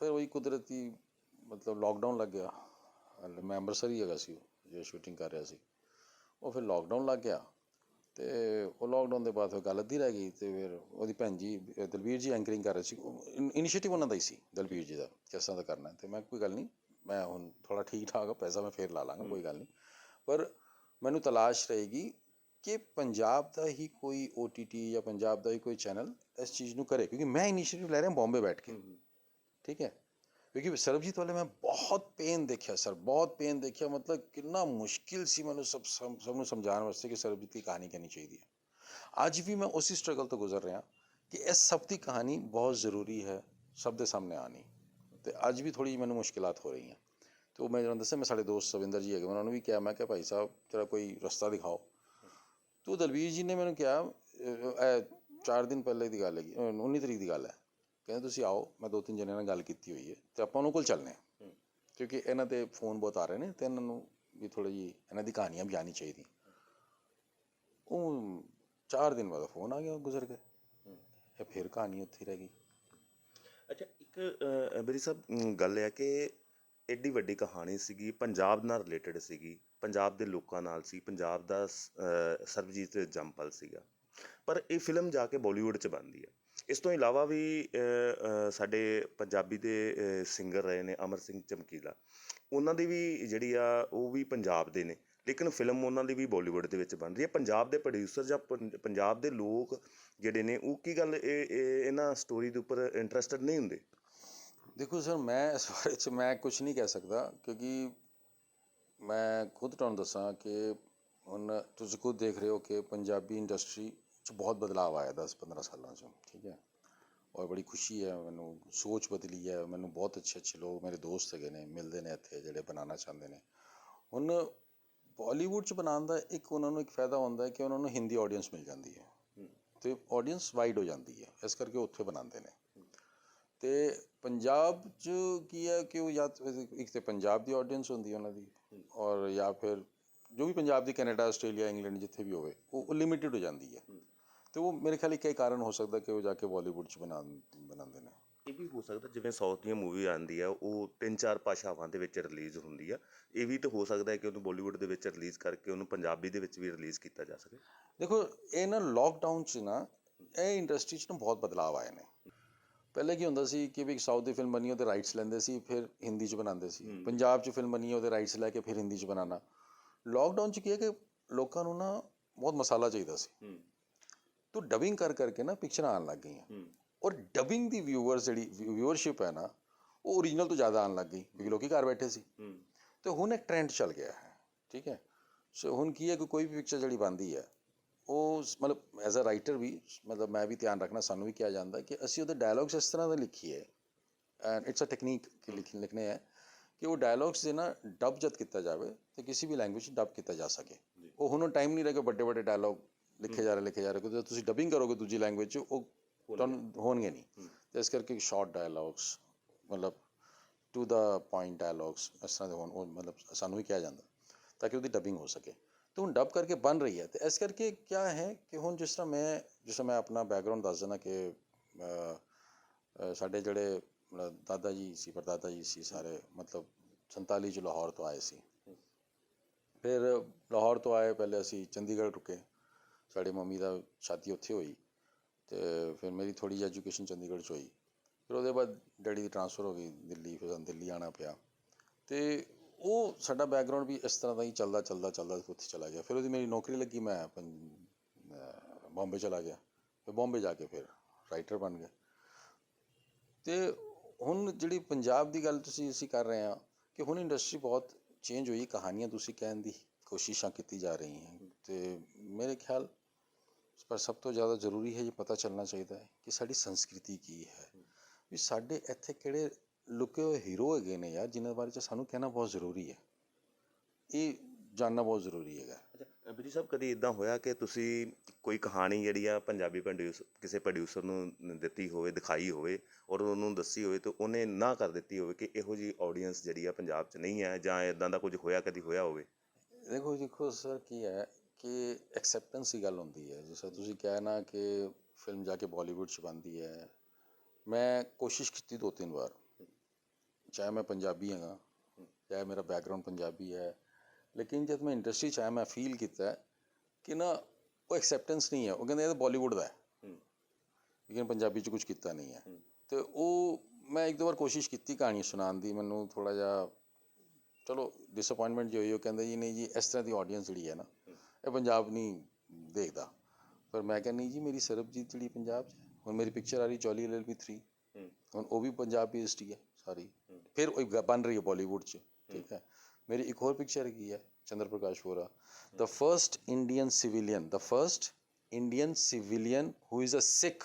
वही कुदरती मतलब लॉकडाउन लग गया। मैं अमृतसर ही है जो शूटिंग कर रहा सी। वो फिर लॉकडाउन लग गया, तो वो लॉकडाउन के बाद फिर गल अद्धी रह गई। तो फिर वो भैन जी दलबीर जी एंकरिंग कर रहे थे, इनिशिएटिव उन्होंने ही सी दलबीर जी का किस तरह का करना है। तो मैं कोई गल नहीं, मैं हुण थोड़ा ठीक ठाक पैसा मैं फिर ला लाँगा, कोई गल नहीं। पर मैनू तलाश रहेगी कि पंजाब का ही कोई OTT या पंजाब का ही कोई चैनल इस चीज़ को करे, क्योंकि मैं इनिशिएटिव ले रहा बॉम्बे बैठ के, ठीक है। क्योंकि सरबजीत वाले मैं बहुत पेन देखा सर, बहुत पेन देखा। मतलब कितना मुश्किल सी मैंने सबनों समझाने वास्ते कि सरबजीत की कहानी कहनी चाहिए। अज भी मैं उसी स्ट्रगल तो गुजर रहा कि इस सब की कहानी बहुत ज़रूरी है सब के सामने आनी। तो अज भी थोड़ी मैंने मुश्किलात हो रही हैं। तो मैं जो दसा, मैं साढ़े दोस्त सविंदर जी है, मैं उन्होंने भी कहा, मैं क्या भाई साहब तेरा कोई रास्ता दिखाओ। तो दलबीर जी ने मैंने कहा 4 दिन पहले की गल है, 19 तरीक की गल है, कहते तुसीं आओ, मैं 2-3 जने नाल गल कीती हुई है, तो आपां उन्हां कोल चलने, क्योंकि इन्हां दे फोन बहुत आ रहे हैं, तो इन्हां नूं भी थोड़ी जी इन्हां दी कहानियां भी आनी चाहिए। वो 4 दिन बाद फोन आ गया, गुजर गए, फिर कहानी उत्थे ही रह गई। अच्छा, एक मेरी साहब गल है कि एड्डी वड्डी कहानी सीगी, पंजाब नाल रिलेटेड सीगी, पंजाब दे लोकां नाल सी, पंजाब दा सरबजीत जंपल सीगा, पर ये फिल्म जाके बॉलीवुड च बनदी है। ਇਸ ਤੋਂ ਇਲਾਵਾ ਵੀ ਸਾਡੇ ਪੰਜਾਬੀ ਦੇ ਸਿੰਗਰ ਰਹੇ ਨੇ ਅਮਰ ਸਿੰਘ ਚਮਕੀਲਾ, ਉਹਨਾਂ ਦੀ ਵੀ ਜਿਹੜੀ ਆ ਉਹ ਵੀ ਪੰਜਾਬ ਦੇ ਨੇ, ਲੇਕਿਨ ਫਿਲਮ ਉਹਨਾਂ ਦੀ ਵੀ ਬਾਲੀਵੁੱਡ ਦੇ ਵਿੱਚ ਬਣ ਰਹੀ ਹੈ। ਪੰਜਾਬ ਦੇ ਪ੍ਰੋਡਿਊਸਰ ਜਾਂ ਪੰਜਾਬ ਦੇ ਲੋਕ ਜਿਹੜੇ ਨੇ ਉਹ ਕੀ ਗੱਲ ਇਹਨਾਂ ਸਟੋਰੀ ਦੇ ਉੱਪਰ ਇੰਟਰਸਟਡ ਨਹੀਂ ਹੁੰਦੇ? ਦੇਖੋ ਸਰ, ਮੈਂ ਇਸ ਬਾਰੇ 'ਚ ਮੈਂ ਕੁਛ ਨਹੀਂ ਕਹਿ ਸਕਦਾ, ਕਿਉਂਕਿ ਮੈਂ ਖੁਦ ਤੁਹਾਨੂੰ ਦੱਸਾਂ ਕਿ ਹੁਣ ਤੁਸੀਂ ਖੁਦ ਦੇਖ ਰਹੇ ਹੋ ਕਿ ਪੰਜਾਬੀ ਇੰਡਸਟਰੀ 'ਚ ਬਹੁਤ ਬਦਲਾਅ ਆਇਆ 10-15 ਸਾਲਾਂ 'ਚ, ਠੀਕ ਹੈ। ਔਰ ਬੜੀ ਖੁਸ਼ੀ ਹੈ ਮੈਨੂੰ, ਸੋਚ ਬਦਲੀ ਹੈ ਮੈਨੂੰ। ਬਹੁਤ ਅੱਛੇ ਲੋਕ ਮੇਰੇ ਦੋਸਤ ਹੈਗੇ ਨੇ, ਮਿਲਦੇ ਨੇ ਇੱਥੇ, ਜਿਹੜੇ ਬਣਾਉਣਾ ਚਾਹੁੰਦੇ ਨੇ। ਹੁਣ ਬਾਲੀਵੁੱਡ 'ਚ ਬਣਾਉਣ ਦਾ ਇੱਕ ਉਹਨਾਂ ਨੂੰ ਇੱਕ ਫਾਇਦਾ ਹੁੰਦਾ ਹੈ ਕਿ ਉਹਨਾਂ ਨੂੰ ਹਿੰਦੀ ਆਡੀਅנס ਮਿਲ ਜਾਂਦੀ ਹੈ ਅਤੇ ਆਡੀਅנס ਵਾਈਡ ਹੋ ਜਾਂਦੀ ਹੈ, ਇਸ ਕਰਕੇ ਉੱਥੇ ਬਣਾਉਂਦੇ ਨੇ। ਅਤੇ ਪੰਜਾਬ 'ਚ ਕੀ ਹੈ ਕਿ ਉਹ ਜਾਂ ਇੱਕ ਤਾਂ ਪੰਜਾਬ ਦੀ ਆਡੀਅנס ਹੁੰਦੀ ਹੈ ਉਹਨਾਂ ਦੀ, ਔਰ ਜਾਂ ਫਿਰ ਜੋ ਵੀ ਪੰਜਾਬ ਦੀ ਕੈਨੇਡਾ, ਆਸਟ੍ਰੇਲੀਆ, ਇੰਗਲੈਂਡ ਜਿੱਥੇ ਵੀ ਹੋਵੇ, ਉਹ ਲਿਮਿਟਿਡ ਹੋ ਜਾਂਦੀ ਹੈ। ਅਤੇ ਉਹ ਮੇਰੇ ਖਿਆਲ ਇੱਕ ਇਹ ਕਾਰਨ ਹੋ ਸਕਦਾ ਕਿ ਉਹ ਜਾ ਕੇ ਬਾਲੀਵੁੱਡ 'ਚ ਬਣਾਉਂਦੇ ਨੇ। ਇਹ ਵੀ ਹੋ ਸਕਦਾ ਜਿਵੇਂ ਸਾਊਥ ਦੀਆਂ ਮੂਵੀ ਆਉਂਦੀ ਆ ਉਹ 3-4 ਭਾਸ਼ਾਵਾਂ ਦੇ ਵਿੱਚ ਰਿਲੀਜ਼ ਹੁੰਦੀ ਆ, ਇਹ ਵੀ ਤਾਂ ਹੋ ਸਕਦਾ ਹੈ ਕਿ ਉਹਨੂੰ ਬਾਲੀਵੁੱਡ ਦੇ ਵਿੱਚ ਰਿਲੀਜ਼ ਕਰਕੇ ਉਹਨੂੰ ਪੰਜਾਬੀ ਦੇ ਵਿੱਚ ਵੀ ਰਿਲੀਜ਼ ਕੀਤਾ ਜਾ ਸਕੇ। ਦੇਖੋ, ਇਹ ਨਾ ਲੋਕਡਾਊਨ 'ਚ ਨਾ ਇਹ ਇੰਡਸਟਰੀ 'ਚ ਨਾ ਬਹੁਤ ਬਦਲਾਅ ਆਏ ਨੇ। ਪਹਿਲੇ ਕੀ ਹੁੰਦਾ ਸੀ ਕਿ ਵੀ ਸਾਊਥ ਦੀ ਫਿਲਮ ਬਣੀ ਉਹਦੇ ਰਾਈਟਸ ਲੈਂਦੇ ਸੀ, ਫਿਰ ਹਿੰਦੀ 'ਚ ਬਣਾਉਂਦੇ ਸੀ। ਪੰਜਾਬ 'ਚ ਫਿਲਮ ਬਣੀ ਉਹਦੇ ਰਾਈਟਸ ਲੈ ਕੇ ਫਿਰ ਹਿੰਦੀ 'ਚ ਬਣਾਉਣਾ। ਲੋਕਡਾਊਨ 'ਚ ਕੀ ਹੈ ਕਿ ਲੋਕਾਂ ਨੂੰ ਨਾ ਬਹੁਤ ਮਸਾਲਾ ਚਾਹੀਦਾ ਸੀ, ਤੋ ਡਬਿੰਗ ਕਰਕੇ ਨਾ ਪਿਕਚਰਾਂ ਆਉਣ ਲੱਗ ਗਈਆਂ। ਔਰ ਡਬਿੰਗ ਦੀ ਜਿਹੜੀ ਵਿਊਅਰਸ਼ਿਪ ਹੈ ਨਾ, ਉਹ ਓਰੀਜਨਲ ਤੋਂ ਜ਼ਿਆਦਾ ਆਉਣ ਲੱਗ ਗਈ, ਕਿਉਂਕਿ ਲੋਕੀ ਘਰ ਬੈਠੇ ਸੀ। ਅਤੇ ਹੁਣ ਇੱਕ ਟਰੈਂਡ ਚੱਲ ਗਿਆ ਹੈ, ਠੀਕ ਹੈ। ਸੋ ਹੁਣ ਕੀ ਹੈ ਕਿ ਕੋਈ ਵੀ ਪਿਕਚਰ ਜਿਹੜੀ ਬਣਦੀ ਹੈ, ਉਹ ਮਤਲਬ ਐਜ਼ ਅ ਰਾਈਟਰ ਵੀ, ਮਤਲਬ ਮੈਂ ਵੀ ਧਿਆਨ ਰੱਖਣਾ, ਸਾਨੂੰ ਵੀ ਕਿਹਾ ਜਾਂਦਾ ਕਿ ਅਸੀਂ ਉਹਦੇ ਡਾਇਲੋਗਸ ਇਸ ਤਰ੍ਹਾਂ ਦੇ ਲਿਖੀਏ, ਐਂਡ ਇਟਸ ਅ ਟੈਕਨੀਕ ਕਿ ਲਿਖਣੇ ਹੈ ਕਿ ਉਹ ਡਾਇਲੋਗਸ ਦੇ ਨਾ ਡਬ ਜਦ ਕੀਤਾ ਜਾਵੇ ਤਾਂ ਕਿਸੇ ਵੀ ਲੈਂਗੁਏਜ 'ਚ ਡਬ ਕੀਤਾ ਜਾ ਸਕੇ। ਉਹ ਹੁਣ ਟਾਈਮ ਨਹੀਂ ਰਹਿ ਗਿਆ ਵੱਡੇ ਵੱਡੇ ਡਾਇਲੋਗ ਲਿਖੇ ਜਾ ਰਹੇ ਕਿਉਂਕਿ ਤੁਸੀਂ ਡਬਿੰਗ ਕਰੋਗੇ ਦੂਜੀ ਲੈਂਗੁਏਜ 'ਚ, ਉਹ ਤੁਹਾਨੂੰ ਹੋਣਗੇ ਨਹੀਂ। ਅਤੇ ਇਸ ਕਰਕੇ ਸ਼ਾਰਟ ਡਾਇਲੋਗਸ, ਮਤਲਬ ਟੂ ਦਾ ਪੁਆਇੰਟ ਡਾਇਲੋਗਸ ਇਸ ਤਰ੍ਹਾਂ ਦੇ ਹੋਣ, ਉਹ ਮਤਲਬ ਸਾਨੂੰ ਵੀ ਕਿਹਾ ਜਾਂਦਾ ਤਾਂ ਕਿ ਉਹਦੀ ਡਬਿੰਗ ਹੋ ਸਕੇ। ਅਤੇ ਹੁਣ ਡਬ ਕਰਕੇ ਬਣ ਰਹੀ ਹੈ। ਅਤੇ ਇਸ ਕਰਕੇ ਕਿਆ ਹੈ ਕਿ ਹੁਣ ਜਿਸ ਤਰ੍ਹਾਂ ਮੈਂ ਆਪਣਾ ਬੈਕਗਰਾਊਂਡ ਦੱਸ ਦਿੰਦਾ ਕਿ ਸਾਡੇ ਜਿਹੜੇ ਦਾਦਾ ਜੀ ਸੀ, ਪੜਦਾਦਾ ਜੀ ਸੀ, ਸਾਰੇ ਮਤਲਬ 47 'ਚ ਲਾਹੌਰ ਤੋਂ ਆਏ ਸੀ। ਫਿਰ ਲਾਹੌਰ ਤੋਂ ਆਏ, ਪਹਿਲੇ ਅਸੀਂ ਚੰਡੀਗੜ੍ਹ ਰੁਕੇ, ਸਾਡੀ ਮੰਮੀ ਦਾ ਸ਼ਾਦੀ ਉੱਥੇ ਹੋਈ। ਅਤੇ ਫਿਰ ਮੇਰੀ ਥੋੜ੍ਹੀ ਜਿਹੀ ਐਜੂਕੇਸ਼ਨ ਚੰਡੀਗੜ੍ਹ 'ਚ ਹੋਈ। ਫਿਰ ਉਹਦੇ ਬਾਅਦ ਡੈਡੀ ਦੀ ਟਰਾਂਸਫਰ ਹੋ ਗਈ ਦਿੱਲੀ, ਫਿਰ ਸਾਨੂੰ ਦਿੱਲੀ ਆਉਣਾ ਪਿਆ। ਅਤੇ ਉਹ ਸਾਡਾ ਬੈਕਗਰਾਊਂਡ ਵੀ ਇਸ ਤਰ੍ਹਾਂ ਦਾ ਹੀ ਚੱਲਦਾ ਉੱਥੇ ਚਲਾ ਗਿਆ। ਫਿਰ ਉਹਦੀ ਮੇਰੀ ਨੌਕਰੀ ਲੱਗੀ, ਮੈਂ ਬੰਬੇ ਚਲਾ ਗਿਆ। ਫਿਰ ਬੰਬੇ ਜਾ ਕੇ ਫਿਰ ਰਾਈਟਰ ਬਣ ਗਿਆ। ਅਤੇ ਹੁਣ ਜਿਹੜੀ ਪੰਜਾਬ ਦੀ ਗੱਲ ਅਸੀਂ ਕਰ ਰਹੇ ਹਾਂ ਕਿ ਹੁਣ ਇੰਡਸਟਰੀ ਬਹੁਤ ਚੇਂਜ ਹੋਈ, ਕਹਾਣੀਆਂ ਤੁਸੀਂ ਕਹਿਣ ਦੀ ਕੋਸ਼ਿਸ਼ਾਂ ਕੀਤੀ ਜਾ ਰਹੀਆਂ। ਅਤੇ ਮੇਰੇ ਖਿਆਲ ਪਰ ਸਭ ਤੋਂ ਜ਼ਿਆਦਾ ਜ਼ਰੂਰੀ ਹੈ, ਇਹ ਪਤਾ ਚੱਲਣਾ ਚਾਹੀਦਾ ਹੈ ਕਿ ਸਾਡੀ ਸੰਸਕ੍ਰਿਤੀ ਕੀ ਹੈ, ਵੀ ਸਾਡੇ ਇੱਥੇ ਕਿਹੜੇ ਲੁਕੇ ਹੋਏ ਹੀਰੋ ਹੈਗੇ ਨੇ ਯਾਰ, ਜਿਨ੍ਹਾਂ ਬਾਰੇ 'ਚ ਸਾਨੂੰ ਕਹਿਣਾ ਬਹੁਤ ਜ਼ਰੂਰੀ ਹੈ, ਇਹ ਜਾਣਨਾ ਬਹੁਤ ਜ਼ਰੂਰੀ ਹੈਗਾ। ਅੱਛਾ ਬਿਜੀ ਸਾਹਿਬ, ਕਦੀ ਇੱਦਾਂ ਹੋਇਆ ਕਿ ਤੁਸੀਂ ਕੋਈ ਕਹਾਣੀ ਜਿਹੜੀ ਆ ਪੰਜਾਬੀ ਕਿਸੇ ਪ੍ਰੋਡਿਊਸਰ ਨੂੰ ਦਿੱਤੀ ਹੋਵੇ, ਦਿਖਾਈ ਹੋਵੇ, ਔਰ ਉਹਨੂੰ ਦੱਸੀ ਹੋਵੇ ਅਤੇ ਉਹਨੇ ਨਾ ਕਰ ਦਿੱਤੀ ਹੋਵੇ ਕਿ ਇਹੋ ਜਿਹੀ ਆਡੀਅנס ਜਿਹੜੀ ਆ ਪੰਜਾਬ 'ਚ ਨਹੀਂ ਹੈ, ਜਾਂ ਇੱਦਾਂ ਦਾ ਕੁਝ ਹੋਇਆ, ਕਦੀ ਹੋਇਆ ਹੋਵੇ? ਦੇਖੋ ਸਰ, ਕੀ ਹੈ ਕਿ ਐਕਸੈਪਟੈਂਸ ਦੀ ਗੱਲ ਹੁੰਦੀ ਹੈ। ਜਿਸ ਤਰ੍ਹਾਂ ਤੁਸੀਂ ਕਿਹਾ ਨਾ ਕਿ ਫਿਲਮ ਜਾ ਕੇ ਬਾਲੀਵੁੱਡ 'ਚ ਬਣਦੀ ਹੈ, ਮੈਂ ਕੋਸ਼ਿਸ਼ ਕੀਤੀ 2-3 ਵਾਰ, ਚਾਹੇ ਮੈਂ ਪੰਜਾਬੀ ਹੈਗਾ, ਚਾਹੇ ਮੇਰਾ ਬੈਕਗਰਾਊਂਡ ਪੰਜਾਬੀ ਹੈ, ਲੇਕਿਨ ਜਦ ਮੈਂ ਇੰਡਸਟਰੀ 'ਚ ਆਇਆ ਮੈਂ ਫੀਲ ਕੀਤਾ ਕਿ ਨਾ ਉਹ ਐਕਸੈਪਟੈਂਸ ਨਹੀਂ ਹੈ। ਉਹ ਕਹਿੰਦੇ ਇਹ ਤਾਂ ਬਾਲੀਵੁੱਡ ਦਾ ਹੈ, ਲੇਕਿਨ ਪੰਜਾਬੀ 'ਚ ਕੁਛ ਕੀਤਾ ਨਹੀਂ ਹੈ। ਅਤੇ ਉਹ ਮੈਂ 1-2 ਵਾਰ ਕੋਸ਼ਿਸ਼ ਕੀਤੀ ਕਹਾਣੀ ਸੁਣਾਉਣ ਦੀ, ਮੈਨੂੰ ਥੋੜ੍ਹਾ ਜਿਹਾ ਚਲੋ ਡਿਸਅਪੁਆਇੰਟਮੈਂਟ ਜੀ ਹੋਈ। ਉਹ ਕਹਿੰਦੇ ਜੀ ਨਹੀਂ ਜੀ, ਇਸ ਤਰ੍ਹਾਂ ਦੀ ਆਡੀਅנס ਜਿਹੜੀ ਹੈ ਨਾ, ਇਹ ਪੰਜਾਬ ਨਹੀਂ ਦੇਖਦਾ। ਪਰ ਮੈਂ ਕਿਹਾ ਨਹੀਂ ਜੀ, ਮੇਰੀ ਸਰਬਜੀਤ ਜਿਹੜੀ ਪੰਜਾਬ 'ਚ ਹੈ, ਹੁਣ ਮੇਰੀ ਪਿਕਚਰ ਆ ਰਹੀ ਚੋਲੀ LLB 3, ਹੁਣ ਉਹ ਵੀ ਪੰਜਾਬ ਬੇਸਡ ਹੀ ਹੈ ਸਾਰੀ, ਫਿਰ ਉਹ ਬਣ ਰਹੀ ਹੈ ਬਾਲੀਵੁੱਡ 'ਚ, ਠੀਕ ਹੈ। ਮੇਰੀ ਇੱਕ ਹੋਰ ਪਿਕਚਰ ਹੈਗੀ ਹੈ Chandra Prakash Vora, the first Indian civilian who is a Sikh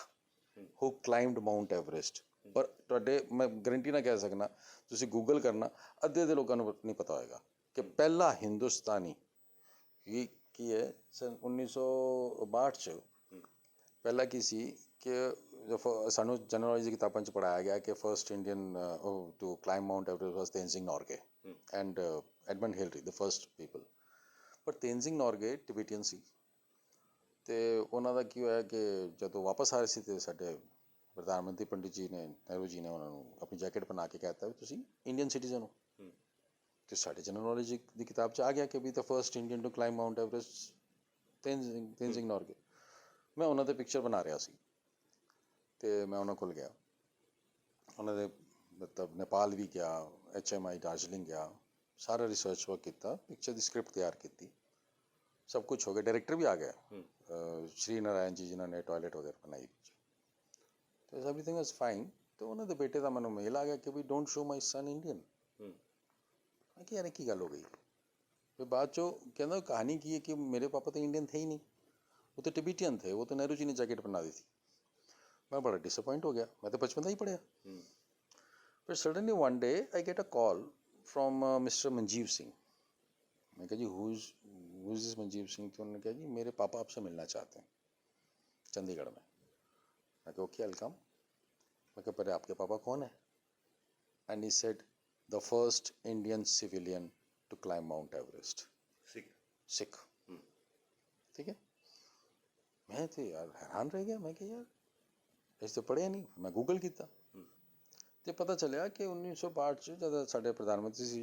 who climbed Mount Everest. ਪਰ ਤੁਹਾਡੇ, ਮੈਂ ਗਰੰਟੀ ਨਾਲ ਕਹਿ ਸਕਦਾ, ਤੁਸੀਂ ਗੂਗਲ ਕਰਨਾ, ਅੱਧੇ ਦੇ ਲੋਕਾਂ ਨੂੰ ਨਹੀਂ ਪਤਾ ਹੋਏਗਾ ਕਿ ਪਹਿਲਾ ਹਿੰਦੁਸਤਾਨੀ ਕੀ ਹੈ। ਸਨ 1962 'ਚ ਪਹਿਲਾਂ ਕੀ ਸੀ ਕਿ ਸਾਨੂੰ ਜਨਰਲ ਨੌਲੇਜ ਦੀ ਕਿਤਾਬਾਂ 'ਚ ਪੜ੍ਹਾਇਆ ਗਿਆ ਕਿ first Indian to climb Mount Everest was Tenzing Norgay and Edmund Hillary, the first people. ਪਰ ਤੇਨਜ਼ਿੰਗ ਨੋਰਗੇ ਟਿਬੇਟੀਅਨ ਸੀ। ਅਤੇ ਉਹਨਾਂ ਦਾ ਕੀ ਹੋਇਆ ਕਿ ਜਦੋਂ ਵਾਪਸ ਆ ਰਹੇ ਸੀ ਅਤੇ ਸਾਡੇ ਪ੍ਰਧਾਨ ਮੰਤਰੀ ਪੰਡਿਤ ਜੀ ਨੇ, ਨਹਿਰੂ ਜੀ ਨੇ ਉਹਨਾਂ ਨੂੰ ਆਪਣੀ ਜੈਕਟ ਬਣਾ ਕੇ ਕਹਿ ਦਿੱਤਾ ਵੀ ਤੁਸੀਂ ਇੰਡੀਅਨ ਸਿਟੀਜ਼ਨ ਹੋ। ਅਤੇ ਸਾਡੇ ਜਨਰਲ ਨੌਲੇਜ ਦੀ ਕਿਤਾਬ 'ਚ ਆ ਗਿਆ ਕਿ ਵੀ the first Indian to climb Mount Everest Tenzing Norgay. ਮੈਂ ਉਹਨਾਂ 'ਤੇ ਪਿਕਚਰ ਬਣਾ ਰਿਹਾ ਸੀ ਅਤੇ ਮੈਂ ਉਹਨਾਂ ਕੋਲ ਗਿਆ, ਉਹਨਾਂ ਦੇ ਮਤਲਬ ਨੇਪਾਲ ਵੀ ਗਿਆ, HMI ਦਾਰਜਲਿੰਗ ਗਿਆ, ਸਾਰਾ ਰਿਸਰਚ ਵਰਕ ਕੀਤਾ, ਪਿਕਚਰ ਦੀ ਸਕ੍ਰਿਪਟ ਤਿਆਰ ਕੀਤੀ, ਸਭ ਕੁਝ ਹੋ ਗਿਆ, ਡਾਇਰੈਕਟਰ ਵੀ ਆ ਗਿਆ ਸ਼੍ਰੀ ਨਾਰਾਇਣ ਜੀ ਜਿਨ੍ਹਾਂ ਨੇ ਟਾਇਲਟ ਵਗੈरह ਬਣਾਈ ਪਿਕਚਰ, ਤੇ ਐਵਰੀਥਿੰਗ ਵਾਸ ਫਾਈਨ। ਤੇ ਉਹਨਾਂ ਦੇ ਬੇਟੇ ਦਾ ਮੈਨੂੰ ਮੇਲ ਆ ਗਿਆ ਕਿ we don't show my son Indian. ਮੈਂ ਕਿਹਾ ਯਾਰ ਕੀ ਗੱਲ ਹੋ ਗਈ। ਫਿਰ ਬਾਅਦ ਚੋਂ ਕਹਿੰਦਾ ਕਹਾਣੀ ਕੀ है कि मेरे पापा तो इंडियन थे ही नहीं, वो तो टिबेटियन थे, वो तो नेहरू जी ने जैकेट पहना दी थी। मैं बड़ा डिसअपॉइंट हो गया, मैं तो बचपन का ही पढ़िया। फिर suddenly one day I get a call from mister Manjeev Singh. मैं कहा जी who is this Manjeev Singh. तो उन्होंने कहा जी मेरे पापा आपसे मिलना चाहते हैं चंडीगढ़ में। मैं कहा ओके वेलकम। मैं कहा पहले आपके पापा कौन है? And he said the first Indian civilian to climb Mount Everest. Sikh. ठीक है। मैं तो यार हैरान रह गया। मैं क्या यार इस तो पढ़िया नहीं। मैं गूगल किया तो पता चलिया कि 1962 च जब साडे प्रधानमंत्री सी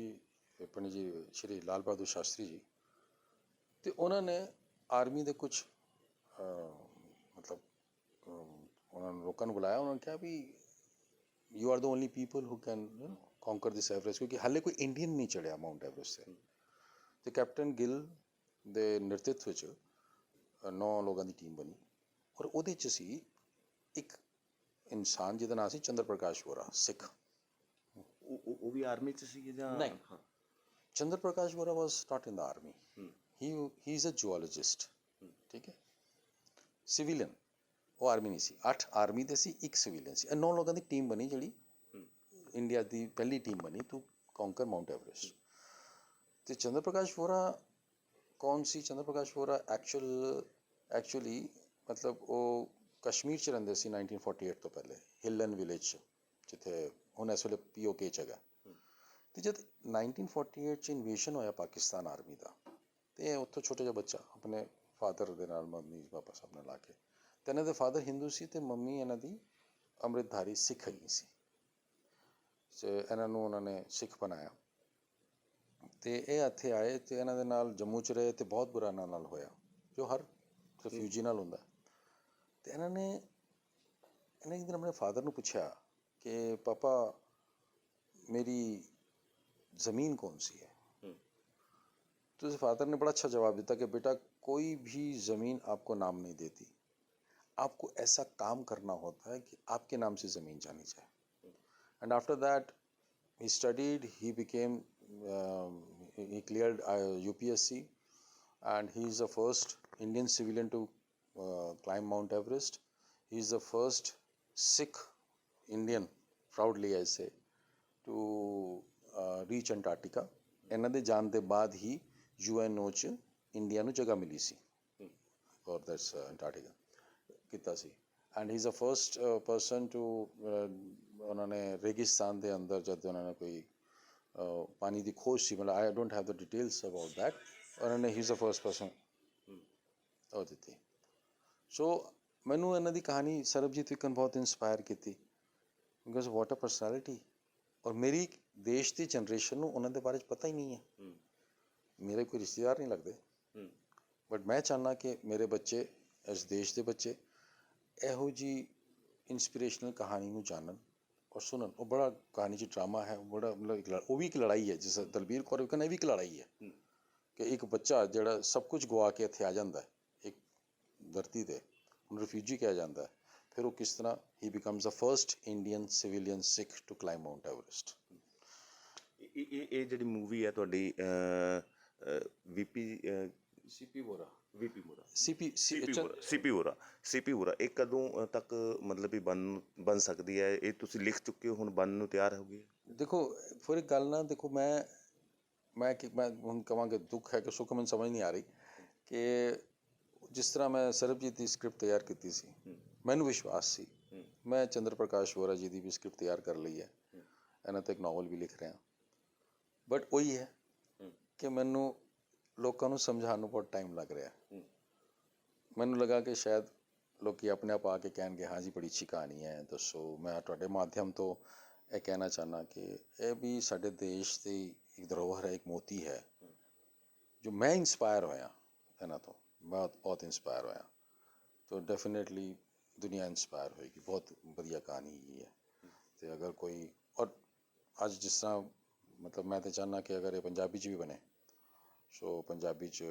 अपने जी श्री लाल बहादुर शास्त्री जी, तो उन्होंने आर्मी के कुछ मतलब उन्होंने लोगों को बुलाया। उन्होंने कहा भी you are the only people who can conquer this Everest, क्योंकि हाले कोई इंडियन नहीं चढ़िया माउंट एवरेस्ट से। तो कैप्टन गिल के नेतृत्व च 9 लोगों की टीम बनी और वो सी एक इंसान जिहदा नाम सी चंद्र प्रकाश वोरा, सिख। ਉਹ ਵੀ ਆਰਮੀ ਚ ਸੀ ਜਾਂ नहीं, Chandra Prakash Vora was not in the army. He is a geologist. ठीक है। सिविलियन, वो आर्मी नहीं सी। 8 आर्मी दे सी, 1 सिविलियन सी। 9 लोगों की टीम बनी जी इंडिया की पहली टीम बनी टू कॉन्कर माउंट एवरेस्ट। तो चंद्र प्रकाश वोरा कौन सी? चंद्र प्रकाश वोरा एक्चुअली मतलब वो कश्मीर च रहिंदे सी 1948 तो पहले, हिलन विलेज जिथे हुण इस वेले POK च हैगा। तो जब 1948 च इन्वेशन होया पाकिस्तान आर्मी का, तो उत्थों छोटा जिहा बच्चा अपने फादर दे नाल मम्मी पापा सब नाल आके, तो इन्हां दे फादर हिंदू सी ते मम्मी इन्हां दी अमृतधारी सिख हैगी सी। ते इन्हां नूं उन्हां ने सिख बनाया। तो ये इत्थे आए तो इन्हां दे नाल जम्मू च रहे तो बहुत बुरा इन्हां नाल होया जो हर रिफ्यूजी नाल हुंदा। तो इन्होंने एक दिन अपने फादर ने पूछा कि पापा मेरी ज़मीन कौन सी है? तो उस फादर ने बड़ा अच्छा जवाब दिया कि बेटा कोई भी ज़मीन आपको नाम नहीं देती, आपको ऐसा काम करना होता है कि आपके नाम से ज़मीन जानी जाए। And after that he studied, he became, he cleared UPSC and he is the first Indian civilian to climb Mount Everest. He is the first Sikh Indian, proudly I say, to reach Antarctica. ਇਹਨਾਂ ਦੇ ਜਾਣ ਦੇ ਬਾਅਦ ਹੀ UNO ਚ India ਨੂੰ ਜਗ੍ਹਾ ਮਿਲੀ ਸੀ for that's Antarctica ਕੀਤਾ ਸੀ। And he is the first person to ਉਹਨਾਂ ਨੇ ਰੇਗਿਸਤਾਨ ਦੇ ਅੰਦਰ ਜਦ ਉਹਨਾਂ ਨੇ ਕੋਈ ਪਾਣੀ ਦੀ ਖੋਜ ਸੀ, ਮਤਲਬ I don't have the details about that, ਉਹਨਾਂ ਨੇ ਹੀ ਇਜ਼ ਦ ਫਰਸਟ ਪਰਸਨ ਉਹ ਦਿੱਤੀ। ਸੋ ਮੈਨੂੰ ਇਹਨਾਂ ਦੀ ਕਹਾਣੀ ਸਰਬਜੀਤ ਵਿਕਨ ਬਹੁਤ ਇੰਸਪਾਇਰ ਕੀਤੀ, ਬਿਕੋਜ਼ ਵਾਟ ਅ ਪਰਸਨੈਲਿਟੀ। ਔਰ ਮੇਰੀ ਦੇਸ਼ ਦੀ ਜਨਰੇਸ਼ਨ ਨੂੰ ਉਹਨਾਂ ਦੇ ਬਾਰੇ 'ਚ ਪਤਾ ਹੀ ਨਹੀਂ ਹੈ। ਮੇਰੇ ਕੋਈ ਰਿਸ਼ਤੇਦਾਰ ਨਹੀਂ ਲੱਗਦੇ, ਬਟ ਮੈਂ ਚਾਹੁੰਦਾ ਕਿ ਮੇਰੇ ਬੱਚੇ, ਇਸ ਦੇਸ਼ ਦੇ ਬੱਚੇ ਇਹੋ ਜਿਹੀ ਇੰਸਪੀਰੇਸ਼ਨਲ ਕਹਾਣੀ ਨੂੰ ਜਾਣਨ ਔਰ ਸੁਣਨ। ਉਹ ਬੜਾ ਕਹਾਣੀ 'ਚ ਡਰਾਮਾ ਹੈ, ਬੜਾ ਮਤਲਬ ਉਹ ਵੀ ਇੱਕ ਲੜਾਈ ਹੈ, ਜਿਸ ਦਲਬੀਰ ਕੌਰ ਵਿਕਨ ਇਹ ਵੀ ਇੱਕ ਲੜਾਈ ਹੈ ਕਿ ਇੱਕ ਬੱਚਾ ਜਿਹੜਾ ਸਭ ਕੁਝ ਗਵਾ ਕੇ ਇੱਥੇ ਆ ਜਾਂਦਾ ਇੱਕ ਧਰਤੀ 'ਤੇ, ਉਹਨੂੰ ਰਿਫਿਊਜੀ ਕਿਹਾ ਜਾਂਦਾ ਹੈ, ਫਿਰ ਉਹ ਕਿਸ ਤਰ੍ਹਾਂ he becomes the first Indian civilian Sikh to climb Mount Everest. ਇਹ ਜਿਹੜੀ ਮੂਵੀ ਹੈ ਤੁਹਾਡੀ CP ਵੋਰਾ CP ਵੋਰਾ ਇਹ ਕਦੋਂ ਤੱਕ ਮਤਲਬ ਵੀ ਬਣ ਸਕਦੀ ਹੈ? ਇਹ ਤੁਸੀਂ ਲਿਖ ਚੁੱਕੇ ਹੋ, ਹੁਣ ਬਣਨ ਨੂੰ ਤਿਆਰ ਹੋ ਗਈ? ਦੇਖੋ ਫਿਰ ਇੱਕ ਗੱਲ ਨਾ, ਦੇਖੋ ਮੈਂ ਹੁਣ ਕਹਾਂਗੇ ਦੁੱਖ ਹੈ ਕਿ ਸੁੱਖ ਮੈਨੂੰ ਸਮਝ ਨਹੀਂ ਆ ਰਹੀ ਕਿ ਜਿਸ ਤਰ੍ਹਾਂ ਮੈਂ ਸਰਬਜੀਤ ਦੀ ਸਕ੍ਰਿਪਟ ਤਿਆਰ ਕੀਤੀ ਸੀ, ਮੈਨੂੰ ਵਿਸ਼ਵਾਸ ਸੀ ਮੈਂ ਚੰਦਰ ਪ੍ਰਕਾਸ਼ ਵੋਰਾ ਜੀ ਦੀ ਵੀ ਸਕ੍ਰਿਪਟ ਤਿਆਰ ਕਰ ਲਈ ਹੈ, ਇਹਨਾਂ 'ਤੇ ਇੱਕ ਨਾਵਲ ਵੀ ਲਿਖ ਰਿਹਾ, ਬਟ ਉਹੀ ਹੈ ਕਿ ਮੈਨੂੰ ਲੋਕਾਂ ਨੂੰ ਸਮਝਾਉਣ ਨੂੰ ਬਹੁਤ ਟਾਈਮ ਲੱਗ ਰਿਹਾ। ਮੈਨੂੰ ਲੱਗਾ ਕਿ ਸ਼ਾਇਦ ਲੋਕ ਆਪਣੇ ਆਪ ਆ ਕੇ ਕਹਿਣਗੇ ਹਾਂ ਜੀ ਬੜੀ ਅੱਛੀ ਕਹਾਣੀ ਹੈ, ਦੱਸੋ। ਮੈਂ ਤੁਹਾਡੇ ਮਾਧਿਅਮ ਤੋਂ ਇਹ ਕਹਿਣਾ ਚਾਹੁੰਦਾ ਕਿ ਇਹ ਵੀ ਸਾਡੇ ਦੇਸ਼ ਦੀ ਇੱਕ ਧਰੋਹਰ ਹੈ, ਇੱਕ ਮੋਤੀ ਹੈ, ਜੋ ਮੈਂ ਇੰਸਪਾਇਰ ਹੋਇਆ ਇਹਨਾਂ ਤੋਂ, ਬਹੁਤ ਇੰਸਪਾਇਰ ਹੋਇਆ। ਤਾਂ ਡੈਫੀਨੇਟਲੀ ਦੁਨੀਆ ਇੰਸਪਾਇਰ ਹੋਏਗੀ। ਬਹੁਤ ਵਧੀਆ ਕਹਾਣੀ ਹੈਗੀ ਹੈ। ਅਤੇ ਅਗਰ ਕੋਈ, ਔਰ ਅੱਜ ਜਿਸ ਤਰ੍ਹਾਂ ਮਤਲਬ ਮੈਂ ਤਾਂ ਚਾਹੁੰਦਾ ਕਿ ਅਗਰ ਇਹ ਪੰਜਾਬੀ 'ਚ ਵੀ ਬਣੇ ਸੋ ਪੰਜਾਬੀ 'ਚ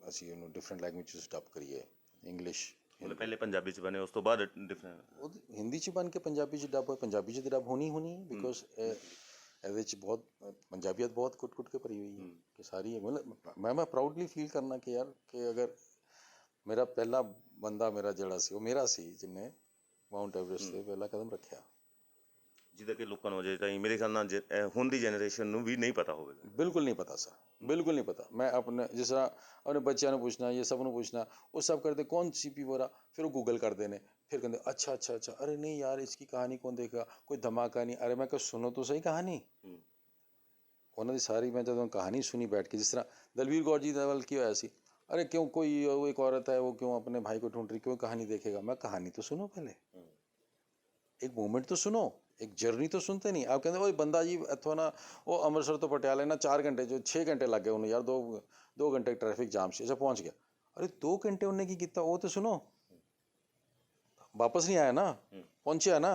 ਅਸੀਂ ਉਹਨੂੰ ਡਿਫਰੈਂਟ ਲੈਂਗੁਏਜ 'ਚ ਡੱਬ ਕਰੀਏ ਇੰਗਲਿਸ਼ ਮਤਲਬ ਪਹਿਲੇ ਪੰਜਾਬੀ 'ਚ ਬਣੇ ਉਸ ਤੋਂ ਬਾਅਦ ਡਿਫਰੈਂਟ ਉਹ ਹਿੰਦੀ 'ਚ ਬਣ ਕੇ ਪੰਜਾਬੀ 'ਚ ਡੱਬ ਹੋਏ ਪੰਜਾਬੀ 'ਚ ਤਾਂ ਡੱਬ ਹੋਣੀ ਬਿਕੋਜ਼ ਇਹਦੇ 'ਚ ਬਹੁਤ ਪੰਜਾਬੀਅਤ ਬਹੁਤ ਕੁੱਟ ਕੇ ਭਰੀ ਹੋਈ ਹੈ ਕਿ ਸਾਰੀ ਮਤਲਬ ਮੈਂ ਪ੍ਰਾਊਡਲੀ ਫੀਲ ਕਰਨਾ ਕਿ ਯਾਰ ਕਿ ਅਗਰ ਮੇਰਾ ਪਹਿਲਾ ਬੰਦਾ ਮੇਰਾ ਜਿਹੜਾ ਸੀ ਉਹ ਮੇਰਾ ਸੀ ਜਿਹਨੇ ਮਾਊਂਟ ਐਵਰੈਸਟ 'ਤੇ ਪਹਿਲਾ ਕਦਮ ਰੱਖਿਆ ਜਿਹਦਾ ਕਿ ਲੋਕਾਂ ਨੂੰ ਅਜੇ ਤਾਈਂ ਮੇਰੇ ਖਿਆਲ ਨਾਲ ਹੁਣ ਦੀ ਜਨਰੇਸ਼ਨ ਨੂੰ ਵੀ ਨਹੀਂ ਪਤਾ ਹੋਵੇਗਾ। ਬਿਲਕੁਲ ਨਹੀਂ ਪਤਾ ਸਰ ਬਿਲकुल नहीं पता मैं अपने जिस तरह अपने बच्चों ने पूछना ये सब पूछना वो सब करते कौन सीपी बोरा फिर वो गूगल करते ने फिर कहते अच्छा अरे नहीं यार इसकी कहानी कौन देखेगा कोई धमाका नहीं अरे मैं कहा सुनो तो सही कहानी उन्होंने सारी मैं जब कहानी सुनी बैठ के जिस तरह दलवीर कौर जी दल की होया सी अरे क्यों कोई वो एक औरत है वो क्यों अपने भाई को ढूंढ रही क्यों कहानी देखेगा मैं कहानी तो सुनो पहले एक मोमेंट तो सुनो एक जर्नी तो सुनते नहीं आप कहते बंदा जी इतों ना वो अमृतसर तो पटियाले ना 4 घंटे जो 6 घंटे लग गए उन्हें यार दो घंटे ट्रैफिक जाम से अच्छा पहुंच गया अरे 2 घंटे उन्हें की किया वो तो सुनो वापस नहीं आया ना पहुंचा ना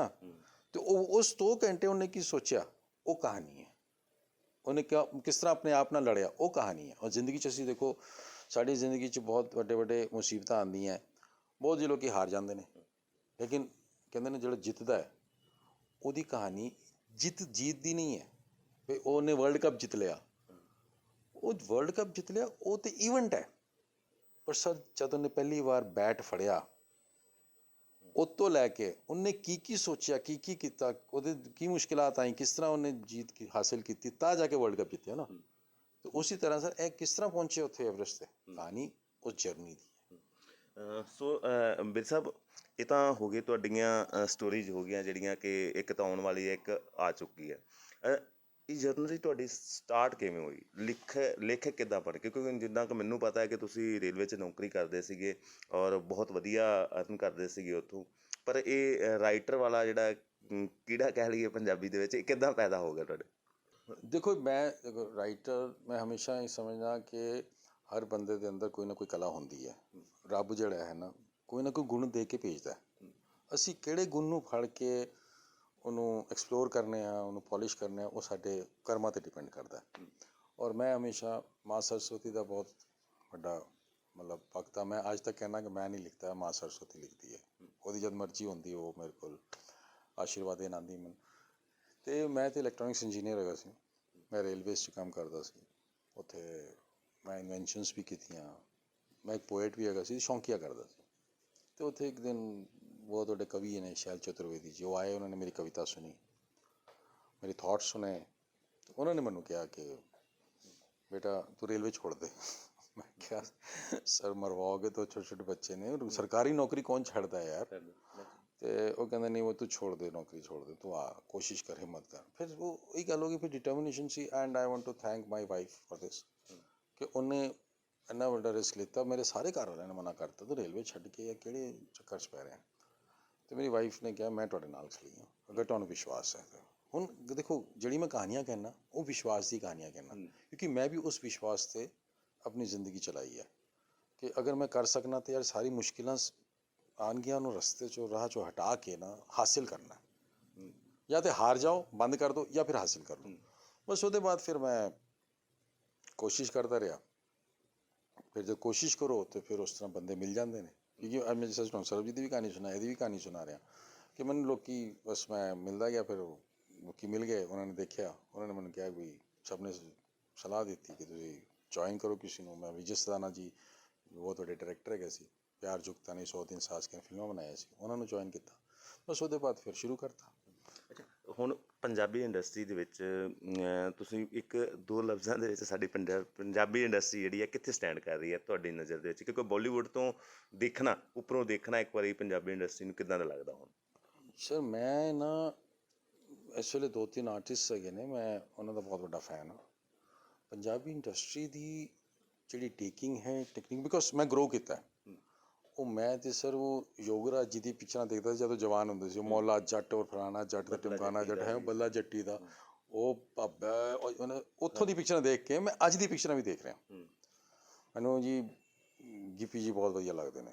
तो उस 2 घंटे उन्हें की सोचा वो कहानी है उन्हें क्या किस तरह अपने आप ना लड़िया वो कहानी है और जिंदगी च असीं देखो साड़ी जिंदगी च बहुत ਵੱਡੇ मुसीबत आंदियां बहुत जी लोग हार जाते हैं लेकिन कहते ने जो जितदा है ਉਹਦੀ ਕਹਾਣੀ जीत ਦੀ ਨਹੀਂ ਹੈ ਵੀ ਉਹਨੇ ਵਰਲਡ ਕੱਪ ਜਿੱਤ ਲਿਆ ਉਹ ਵਰਲਡ ਕੱਪ ਜਿੱਤ ਲਿਆ ਉਹ ਤੇ ਇਵੈਂਟ ਹੈ ਪਰ ਸਰ ਜਦ ਉਹਨੇ ਪਹਿਲੀ ਵਾਰ ਬੈਟ ਫੜਿਆ ਉਹ ਤੋਂ ਲੈ ਕੇ ਉਹਨੇ ਕੀ ਸੋਚਿਆ ਕੀ ਕੀਤਾ ਉਹਦੇ ਕੀ ਮੁਸ਼ਕਿਲਾਂ ਆਈ ਕਿਸ ਤਰ੍ਹਾਂ ਉਹਨੇ ਜੀਤ ਹਾਸਿਲ ਕੀਤੀ ਤਾਂ ਜਾ ਕੇ ਵਰਲਡ ਕੱਪ ਜਿੱਤਿਆ ਨਾ ਤੇ ਉਸੇ ਤਰ੍ਹਾਂ ਸਰ ਇਹ ਕਿਸ ਤਰ੍ਹਾਂ ਪਹੁੰਚੇ ਉੱਥੇ ਐਵਰੈਸਟ ਤੇ ਕਹਾਣੀ ਉਸ ਜਰਨੀ ਦੀ ਸੋ ਬਿਰ ਸਾਹਿਬ ਇਹ ਤਾਂ ਹੋ ਗਈ ਤੁਹਾਡੀਆਂ ਸਟੋਰੀਜ਼ ਹੋ ਗਈਆਂ ਜਿਹੜੀਆਂ ਕਿ ਇੱਕ ਤਾਂ ਆਉਣ ਵਾਲੀ ਹੈ ਇੱਕ ਆ ਚੁੱਕੀ ਹੈ। ਇਹ ਜਰਨਲੀ ਤੁਹਾਡੀ ਸਟਾਰਟ ਕਿਵੇਂ ਹੋਈ ਲੇਖਕ ਕਿੱਦਾਂ ਬਣ ਕੇ ਕਿਉਂਕਿ ਜਿੱਦਾਂ ਕਿ ਮੈਨੂੰ ਪਤਾ ਹੈ ਕਿ ਤੁਸੀਂ ਰੇਲਵੇ 'ਚ ਨੌਕਰੀ ਕਰਦੇ ਸੀਗੇ ਔਰ ਬਹੁਤ ਵਧੀਆ ਅਰਨ ਕਰਦੇ ਸੀਗੇ ਉੱਥੋਂ ਪਰ ਇਹ ਰਾਈਟਰ ਵਾਲਾ ਜਿਹੜਾ ਕੀੜਾ ਕਹਿ ਲਈਏ ਪੰਜਾਬੀ ਦੇ ਵਿੱਚ ਇਹ ਕਿੱਦਾਂ ਪੈਦਾ ਹੋ ਗਿਆ ਤੁਹਾਡੇ। ਦੇਖੋ ਮੈਂ ਰਾਈਟਰ ਮੈਂ ਹਮੇਸ਼ਾ ਇਹ ਸਮਝਦਾ ਕਿ ਹਰ ਬੰਦੇ ਦੇ ਅੰਦਰ ਕੋਈ ਨਾ ਕੋਈ ਕਲਾ ਹੁੰਦੀ ਹੈ ਰੱਬ ਜਿਹੜਾ ਹੈ ਨਾ ਕੋਈ ਨਾ ਕੋਈ ਗੁਣ ਦੇ ਕੇ ਭੇਜਦਾ ਅਸੀਂ ਕਿਹੜੇ ਗੁਣ ਨੂੰ ਫੜ ਕੇ ਉਹਨੂੰ ਐਕਸਪਲੋਰ ਕਰਨੇ ਆ ਉਹਨੂੰ ਪੋਲਿਸ਼ ਕਰਨੇ ਆ ਉਹ ਸਾਡੇ ਕਰਮਾਂ 'ਤੇ ਡਿਪੈਂਡ ਕਰਦਾ ਔਰ ਮੈਂ ਹਮੇਸ਼ਾ ਮਾਂ ਸਰਸਵਤੀ ਦਾ ਬਹੁਤ ਵੱਡਾ ਮਤਲਬ ਭਗਤ ਹਾਂ ਮੈਂ ਅੱਜ ਤੱਕ ਕਹਿਣਾ ਕਿ ਮੈਂ ਨਹੀਂ ਲਿਖਦਾ ਮਾਂ ਸਰਸਵਤੀ ਲਿਖਦੀ ਹੈ ਉਹਦੀ ਜਦ ਮਰਜ਼ੀ ਹੁੰਦੀ ਉਹ ਮੇਰੇ ਕੋਲ ਆਸ਼ੀਰਵਾਦ ਦੇਣ ਆਉਂਦੀ ਮੈਨੂੰ ਅਤੇ ਮੈਂ ਤਾਂ ਇਲੈਕਟ੍ਰੋਨਿਕਸ ਇੰਜੀਨੀਅਰ ਹੈਗਾ ਸੀ ਮੈਂ ਰੇਲਵੇਜ਼ 'ਚ ਕੰਮ ਕਰਦਾ ਸੀ ਉੱਥੇ ਮੈਂ ਇਨਵੈਂਸ਼ਨਸ ਵੀ ਕੀਤੀਆਂ ਮੈਂ ਇੱਕ ਪੋਇਟ ਵੀ ਹੈਗਾ ਸੀ ਸ਼ੌਂਕੀਆ ਕਰਦਾ ਸੀ ਅਤੇ ਉੱਥੇ ਇੱਕ ਦਿਨ ਬਹੁਤ ਵੱਡੇ ਕਵੀ ਨੇ ਸ਼ੈਲ ਚਤੁਰਵੇਦੀ ਜੀ ਉਹ ਆਏ ਉਹਨਾਂ ਨੇ ਮੇਰੀ ਕਵਿਤਾ ਸੁਣੀ ਮੇਰੇ ਥਾਟਸ ਸੁਣੇ ਅਤੇ ਉਹਨਾਂ ਨੇ ਮੈਨੂੰ ਕਿਹਾ ਕਿ ਬੇਟਾ ਤੂੰ ਰੇਲਵੇ ਛੋੜ ਦੇ ਮੈਂ ਕਿਹਾ ਸਰ ਮਰਵਾਓਗੇ ਤਾਂ ਛੋਟੇ ਛੋਟੇ ਬੱਚੇ ਨੇ ਸਰਕਾਰੀ ਨੌਕਰੀ ਕੌਣ ਛੱਡਦਾ ਯਾਰ ਅਤੇ ਉਹ ਕਹਿੰਦੇ ਨਹੀਂ ਉਹ ਤੂੰ ਛੋੜ ਦੇ ਨੌਕਰੀ ਛੋੜ ਦੇ ਤੂੰ ਆ ਕੋਸ਼ਿਸ਼ ਕਰ ਹਿੰਮਤ ਕਰ ਫਿਰ ਉਹ ਇਹ ਗੱਲ ਹੋ ਗਈ ਫਿਰ ਡਿਟਰਮੀਨੇਸ਼ਨ ਸੀ and I want to thank my wife for this ਕਿ ਉਹਨੇ ਇੰਨਾ ਵੱਡਾ ਰਿਸਕ ਲਿੱਤਾ ਮੇਰੇ ਸਾਰੇ ਘਰ ਵਾਲਿਆਂ ਨੇ ਮਨਾ ਕਰਤਾ ਤੂੰ ਰੇਲਵੇ ਛੱਡ ਕੇ ਜਾਂ ਕਿਹੜੇ ਚੱਕਰ 'ਚ ਪੈ ਰਿਹਾ ਅਤੇ ਮੇਰੀ ਵਾਈਫ ਨੇ ਕਿਹਾ ਮੈਂ ਤੁਹਾਡੇ ਨਾਲ ਖੜੀ ਹਾਂ ਅਗਰ ਤੁਹਾਨੂੰ ਵਿਸ਼ਵਾਸ ਹੈ ਤਾਂ ਹੁਣ ਦੇਖੋ ਜਿਹੜੀ ਮੈਂ ਕਹਾਣੀਆਂ ਕਹਿੰਦਾ ਉਹ ਵਿਸ਼ਵਾਸ ਦੀ ਕਹਾਣੀਆਂ ਕਹਿੰਦਾ ਕਿਉਂਕਿ ਮੈਂ ਵੀ ਉਸ ਵਿਸ਼ਵਾਸ 'ਤੇ ਆਪਣੀ ਜ਼ਿੰਦਗੀ ਚਲਾਈ ਹੈ ਕਿ ਅਗਰ ਮੈਂ ਕਰ ਸਕਣਾ ਤਾਂ ਯਾਰ ਸਾਰੀ ਮੁਸ਼ਕਿਲਾਂ ਆਉਣਗੀਆਂ ਉਹਨੂੰ ਰਸਤੇ 'ਚੋਂ ਰਾਹ 'ਚੋਂ ਹਟਾ ਕੇ ਨਾ ਹਾਸਿਲ ਕਰਨਾ ਜਾਂ ਤਾਂ ਹਾਰ ਜਾਓ ਬੰਦ ਕਰ ਦਿਓ ਜਾਂ ਫਿਰ ਹਾਸਿਲ ਕਰ ਲਓ ਬਸ ਉਹਦੇ ਬਾਅਦ ਫਿਰ ਮੈਂ ਕੋਸ਼ਿਸ਼ ਕਰਦਾ ਰਿਹਾ ਫਿਰ ਜਦ ਕੋਸ਼ਿਸ਼ ਕਰੋ ਤਾਂ ਫਿਰ ਉਸ ਤਰ੍ਹਾਂ ਬੰਦੇ ਮਿਲ ਜਾਂਦੇ ਨੇ ਕਿਉਂਕਿ ਅੱਜ ਮੈਂ ਜਿਸ ਤਰ੍ਹਾਂ ਸਰਬਜੀਤ ਦੀ ਵੀ ਕਹਾਣੀ ਸੁਣਾ ਇਹਦੀ ਵੀ ਕਹਾਣੀ ਸੁਣਾ ਰਿਹਾ ਕਿ ਮੈਨੂੰ ਲੋਕੀ ਬਸ ਮੈਂ ਮਿਲਦਾ ਗਿਆ ਫਿਰ ਲੋਕੀ ਮਿਲ ਗਏ ਉਹਨਾਂ ਨੇ ਦੇਖਿਆ ਉਹਨਾਂ ਨੇ ਮੈਨੂੰ ਕਿਹਾ ਵੀ ਸਭ ਨੇ ਸਲਾਹ ਦਿੱਤੀ ਕਿ ਤੁਸੀਂ ਜੁਆਇਨ ਕਰੋ ਕਿਸੇ ਨੂੰ ਮੈਂ ਵਿਜੇ ਸਦਾਨਾ ਜੀ ਬਹੁਤ ਵੱਡੇ ਡਾਇਰੈਕਟਰ ਹੈਗੇ ਸੀ ਪਿਆਰ ਜੁਗਤਾ ਨੇ 100 ਦਿਨ ਸਾਸ ਦੀਆਂ ਫਿਲਮਾਂ ਬਣਾਈਆਂ ਸੀ ਉਹਨਾਂ ਨੂੰ ਜੁਆਇਨ ਕੀਤਾ ਬਸ ਉਹਦੇ ਬਾਅਦ ਫਿਰ ਸ਼ੁਰੂ ਕਰਤਾ। ਅੱਛਾ ਹੁਣ ਪੰਜਾਬੀ ਇੰਡਸਟਰੀ ਦੇ ਵਿੱਚ ਤੁਸੀਂ ਇੱਕ ਦੋ ਲਫ਼ਜ਼ਾਂ ਦੇ ਵਿੱਚ ਸਾਡੀ ਪੰਜਾਬੀ ਇੰਡਸਟਰੀ ਜਿਹੜੀ ਹੈ ਕਿੱਥੇ ਸਟੈਂਡ ਕਰ ਰਹੀ ਹੈ ਤੁਹਾਡੀ ਨਜ਼ਰ ਦੇ ਵਿੱਚ ਕਿਉਂਕਿ ਬਾਲੀਵੁੱਡ ਤੋਂ ਦੇਖਣਾ ਉੱਪਰੋਂ ਦੇਖਣਾ ਇੱਕ ਵਾਰੀ ਪੰਜਾਬੀ ਇੰਡਸਟਰੀ ਨੂੰ ਕਿੱਦਾਂ ਦਾ ਲੱਗਦਾ ਹੁਣ। ਸਰ ਮੈਂ ਨਾ ਇਸ ਵੇਲੇ 2-3 ਆਰਟਿਸਟ ਹੈਗੇ ਨੇ ਮੈਂ ਉਹਨਾਂ ਦਾ ਬਹੁਤ ਵੱਡਾ ਫੈਨ ਹਾਂ ਪੰਜਾਬੀ ਇੰਡਸਟਰੀ ਦੀ ਜਿਹੜੀ ਟੇਕਿੰਗ ਹੈ ਟੈਕਨੀਕ ਬਿਕੋਜ਼ ਮੈਂ ਗਰੋ ਕੀਤਾ ਉਹ ਮੈਂ ਤੇ ਸਰ ਉਹ ਯੋਗਰਾਜ ਜੀ ਦੀ ਪਿਕਚਰਾਂ ਦੇਖਦਾ ਸੀ ਜਦੋਂ ਜਵਾਨ ਹੁੰਦੇ ਸੀ ਉਹ ਮੌਲਾ ਜੱਟ ਔਰ ਫਲਾਣਾ ਜੱਟ ਦਾ ਟਿਮਕਾਣਾ ਜੱਟ ਹੈ ਬੱਲਾ ਜੱਟੀ ਦਾ ਉਹ ਭਾਬਾ ਉੱਥੋਂ ਦੀ ਪਿਕਚਰਾਂ ਦੇਖ ਕੇ ਮੈਂ ਅੱਜ ਦੀ ਪਿਕਚਰਾਂ ਵੀ ਦੇਖ ਰਿਹਾ ਮੈਨੂੰ ਜੀ ਗਿੱਪੀ ਜੀ ਬਹੁਤ ਵਧੀਆ ਲੱਗਦੇ ਨੇ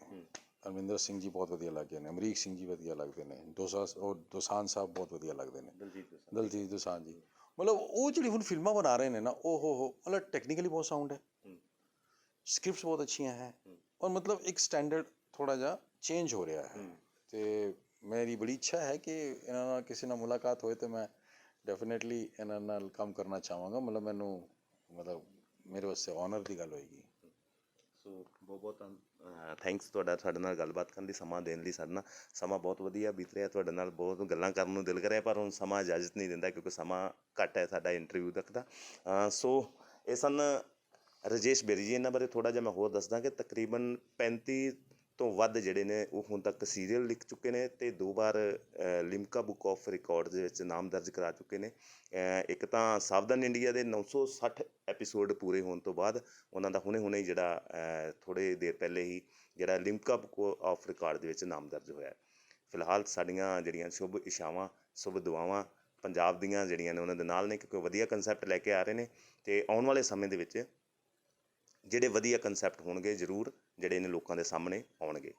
ਅਰਵਿੰਦਰ ਸਿੰਘ ਜੀ ਬਹੁਤ ਵਧੀਆ ਲੱਗਦੇ ਨੇ ਅਮਰੀਕ ਸਿੰਘ ਜੀ ਵਧੀਆ ਲੱਗਦੇ ਨੇ ਦੋਸਾਂਝ ਸਾਹਿਬ ਬਹੁਤ ਵਧੀਆ ਲੱਗਦੇ ਨੇ ਦਲਜੀਤ ਦੋਸਾਂਝ ਜੀ ਮਤਲਬ ਉਹ ਜਿਹੜੀ ਹੁਣ ਫਿਲਮਾਂ ਬਣਾ ਰਹੇ ਨੇ ਨਾ ਉਹ ਹੋ ਮਤਲਬ ਟੈਕਨੀਕਲੀ ਬਹੁਤ ਸਾਊਂਡ ਹੈ, ਸਕ੍ਰਿਪਟਸ ਬਹੁਤ ਅੱਛੀਆਂ ਹੈ ਔਰ ਮਤਲਬ ਇੱਕ ਸਟੈਂਡਰਡ ਥੋੜ੍ਹਾ ਜਿਹਾ ਚੇਂਜ ਹੋ ਰਿਹਾ ਹੈ। ਅਤੇ ਮੇਰੀ ਬੜੀ ਇੱਛਾ ਹੈ ਕਿ ਇਹਨਾਂ ਨਾਲ ਕਿਸੇ ਨਾਲ ਮੁਲਾਕਾਤ ਹੋਏ ਤਾਂ ਮੈਂ ਡੈਫੀਨੇਟਲੀ ਇਹਨਾਂ ਨਾਲ ਕੰਮ ਕਰਨਾ ਚਾਹਾਂਗਾ। ਮਤਲਬ ਮੈਨੂੰ ਮਤਲਬ ਮੇਰੇ ਵਾਸਤੇ ਔਨਰ ਦੀ ਗੱਲ ਹੋਏਗੀ। ਸੋ ਬਹੁਤ ਬਹੁਤ ਥੈਂਕਸ ਤੁਹਾਡਾ ਸਾਡੇ ਨਾਲ ਗੱਲਬਾਤ ਕਰਨ ਲਈ, ਸਮਾਂ ਦੇਣ ਲਈ। ਸਾਡੇ ਨਾਲ ਸਮਾਂ ਬਹੁਤ ਵਧੀਆ ਬੀਤ ਰਿਹਾ, ਤੁਹਾਡੇ ਨਾਲ ਬਹੁਤ ਗੱਲਾਂ ਕਰਨ ਨੂੰ ਦਿਲ ਕਰਿਆ, ਪਰ ਹੁਣ ਸਮਾਂ ਇਜਾਜ਼ਤ ਨਹੀਂ ਦਿੰਦਾ ਕਿਉਂਕਿ ਸਮਾਂ ਘੱਟ ਹੈ ਸਾਡਾ ਇੰਟਰਵਿਊ ਤੱਕ ਦਾ। ਸੋ ਇਹ ਸਨ ਰਾਜੇਸ਼ ਬੇਰੀ ਜੀ। ਇਹਨਾਂ ਬਾਰੇ ਥੋੜ੍ਹਾ ਜਿਹਾ ਮੈਂ ਹੋਰ ਦੱਸਦਾ ਕਿ ਤਕਰੀਬਨ 35 ਤੋਂ ਵੱਧ ਜਿਹੜੇ ਨੇ ਉਹ ਹੁਣ ਤੱਕ ਸੀਰੀਅਲ ਲਿਖ ਚੁੱਕੇ ਨੇ ਅਤੇ 2 ਵਾਰ ਲਿਮਕਾ ਬੁੱਕ ਆਫ ਰਿਕਾਰਡ ਦੇ ਵਿੱਚ ਨਾਮ ਦਰਜ ਕਰਾ ਚੁੱਕੇ ਨੇ। ਇੱਕ ਤਾਂ ਸਾਵਧਾਨ ਇੰਡੀਆ ਦੇ 960 ਐਪੀਸੋਡ ਪੂਰੇ ਹੋਣ ਤੋਂ ਬਾਅਦ ਉਹਨਾਂ ਦਾ ਹੁਣੇ ਜਿਹੜਾ ਥੋੜ੍ਹੇ ਦੇਰ ਪਹਿਲੇ ਹੀ ਜਿਹੜਾ ਲਿਮਕਾ ਬੁੱਕ ਆਫ ਰਿਕਾਰਡ ਦੇ ਵਿੱਚ ਨਾਮ ਦਰਜ ਹੋਇਆ। ਫਿਲਹਾਲ ਸਾਡੀਆਂ ਜਿਹੜੀਆਂ ਸ਼ੁਭ ਇਛਾਵਾਂ, ਸ਼ੁਭ ਦੁਆਵਾਂ ਪੰਜਾਬ ਦੀਆਂ ਜਿਹੜੀਆਂ ਨੇ ਉਹਨਾਂ ਦੇ ਨਾਲ ਨੇ, ਕਿਉਂਕਿ ਵਧੀਆ ਕੰਸੈਪਟ ਲੈ ਕੇ ਆ ਰਹੇ ਨੇ ਅਤੇ ਆਉਣ ਵਾਲੇ ਸਮੇਂ ਦੇ ਵਿੱਚ ਜਿਹੜੇ ਵਧੀਆ ਕੰਸੈਪਟ ਹੋਣਗੇ ਜ਼ਰੂਰ ਜਿਹੜੇ ਨੇ ਲੋਕਾਂ ਦੇ ਸਾਹਮਣੇ ਆਉਣਗੇ।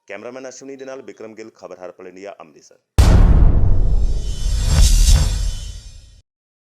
ਕੈਮਰਾਮੈਨ ਅਸ਼ਵਨੀ ਦੇ ਨਾਲ ਬਿਕਰਮ ਗਿੱਲ, ਖਬਰ ਹਰਪਲ ਇੰਡੀਆ, ਅੰਮ੍ਰਿਤਸਰ।